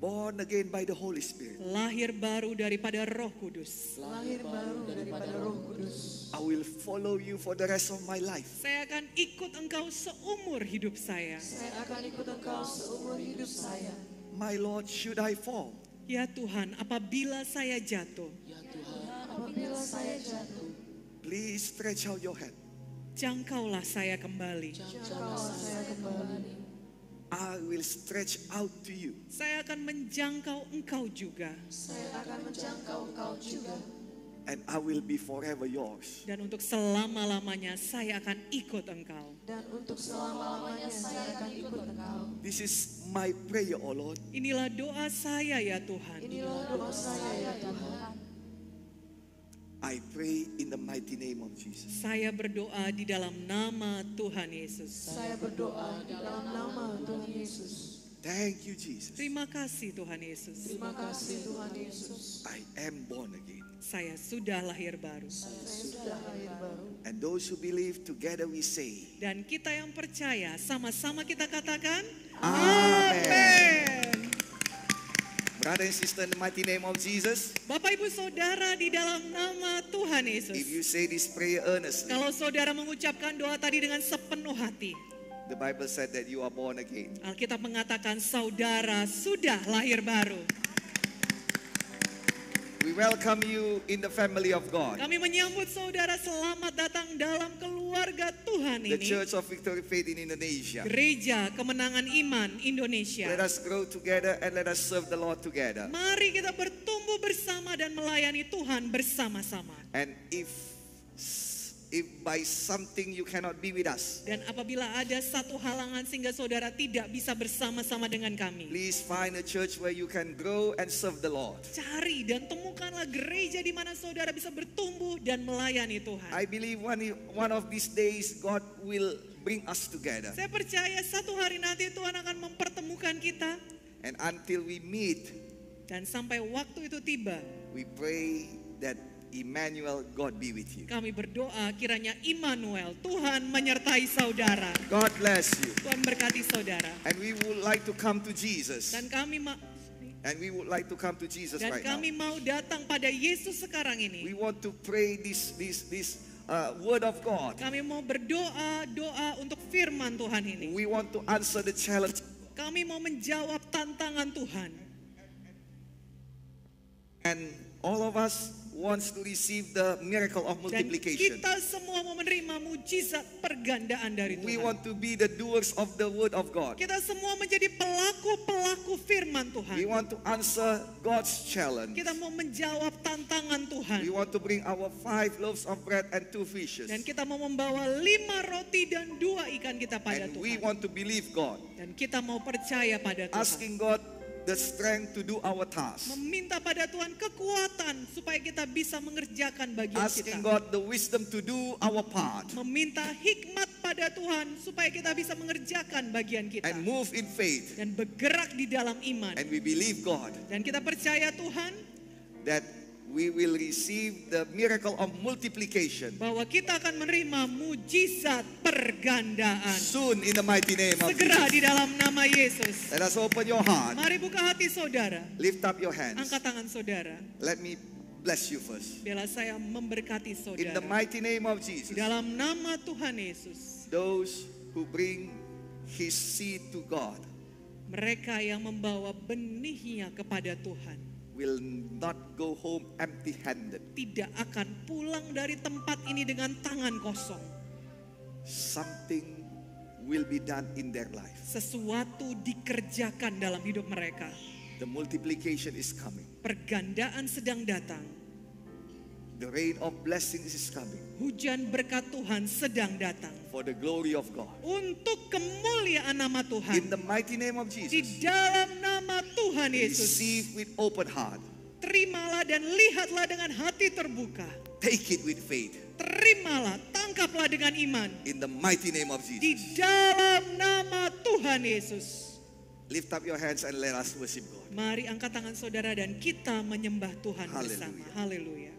Born again by the Holy Spirit. Lahir baru daripada Roh Kudus. Lahir baru daripada Roh Kudus. I will follow you for the rest of my life. Saya akan ikut Engkau seumur hidup saya. Saya akan ikut Engkau seumur hidup saya. My Lord, should I fall? Ya Tuhan, apabila saya jatuh, Apabila saya jatuh, Please stretch out your hand. jangkaulah saya kembali. jangkaulah saya kembali. I will stretch out to you. Saya akan menjangkau Engkau juga. Saya akan menjangkau Engkau juga. And I will be forever yours. Dan untuk selama-lamanya saya akan ikut Engkau. Dan untuk selama-lamanya saya akan ikut Engkau. This is my prayer, O Lord. Inilah doa saya ya Tuhan. Inilah doa saya ya Tuhan. I pray in the mighty name of Jesus. Saya berdoa di dalam nama Tuhan Yesus. Saya berdoa di dalam nama Tuhan Yesus. Thank you, Jesus. Terima kasih Tuhan Yesus. Terima kasih Tuhan Yesus. I am born again. Saya sudah lahir baru. Saya sudah lahir baru. And those who believe, together we say, Dan kita yang percaya, sama-sama kita katakan, Amen. Amen. Brother and sister, in the mighty name of Jesus, Bapak Ibu Saudara di dalam nama Tuhan Yesus. if you say this prayer earnestly, Kalau saudara mengucapkan doa tadi dengan sepenuh hati, the Bible said that you are born again. Alkitab mengatakan saudara sudah lahir baru. We welcome you in the family of God, Kami menyambut saudara selamat datang dalam keluarga Tuhan the ini. Church of Victory Faith in Indonesia. Gereja Kemenangan Iman Let Indonesia. us grow together and let us serve the Lord together. Mari kita bertumbuh bersama dan melayani Tuhan bersama-sama. And if by something you cannot be with us, Dan apabila ada satu halangan sehingga saudara tidak bisa bersama-sama dengan kami, please find a church where you can grow and serve the Lord. cari dan temukanlah gereja di mana saudara bisa bertumbuh dan melayani Tuhan. I believe one of these days God will bring us together. Saya percaya satu hari nanti Tuhan akan mempertemukan kita. And until we meet, Dan sampai waktu itu tiba, we pray that Emmanuel, God be with you. kami berdoa kiranya Immanuel, Tuhan menyertai saudara. God bless you. Tuhan berkati saudara. And we would like to come to Jesus. Dan kami And we would like to come to Jesus right now. mau datang pada Yesus sekarang We ini. want to pray this word of God. Kami mau berdoa untuk firman Tuhan ini. We want to answer the challenge. Kami mau menjawab tantangan Tuhan. And All of us wants to receive the miracle of Dan multiplication. kita semua mau menerima mujizat pergandaan dari We Tuhan. want to be the doers of the word of God. Kita semua menjadi pelaku-pelaku firman Tuhan. We want to answer God's challenge. Kita mau menjawab tantangan Tuhan. We want to bring our 5 loaves of bread and 2 fishes. Dan kita mau membawa 5 roti dan 2 ikan kita pada And we Tuhan. want to believe God, Dan kita mau percaya pada Tuhan. asking God the strength to do our task. Meminta pada Tuhan kekuatan supaya kita bisa mengerjakan bagian Asking kita. God the wisdom to do our part. Meminta hikmat pada Tuhan supaya kita bisa mengerjakan bagian kita. And move in faith. Dan bergerak di dalam iman. And we believe God Dan kita percaya Tuhan that we will receive the miracle of multiplication bahwa kita akan menerima mujizat pergandaan. soon in the mighty name of Segera Jesus. di dalam nama Yesus. Let us open your heart. Mari buka hati saudara. Lift up your hands. Angkat tangan saudara. Let me bless you first. Biarlah saya memberkati In the saudara. mighty name of Di Jesus, dalam nama Tuhan Yesus. those who bring his seed to God Mereka yang membawa benihnya kepada Tuhan will not go home empty-handed. tidak akan pulang dari tempat ini dengan tangan kosong. Something will be done in their life. Sesuatu dikerjakan dalam hidup mereka. The multiplication is coming. Pergandaan sedang datang. The rain of blessings is coming Hujan berkat Tuhan sedang datang. for the glory of God. Untuk kemuliaan nama In Tuhan. the mighty name of Di Jesus, dalam nama Tuhan Yesus. receive with open heart. Terimalah dan lihatlah dengan hati terbuka. Take it with faith. Terimalah, tangkaplah dengan iman. In the mighty name of Di Jesus. dalam nama Tuhan Yesus. Lift up your hands and let us worship God. Mari angkat tangan saudara dan kita menyembah Tuhan bersama. Haleluya. Haleluya.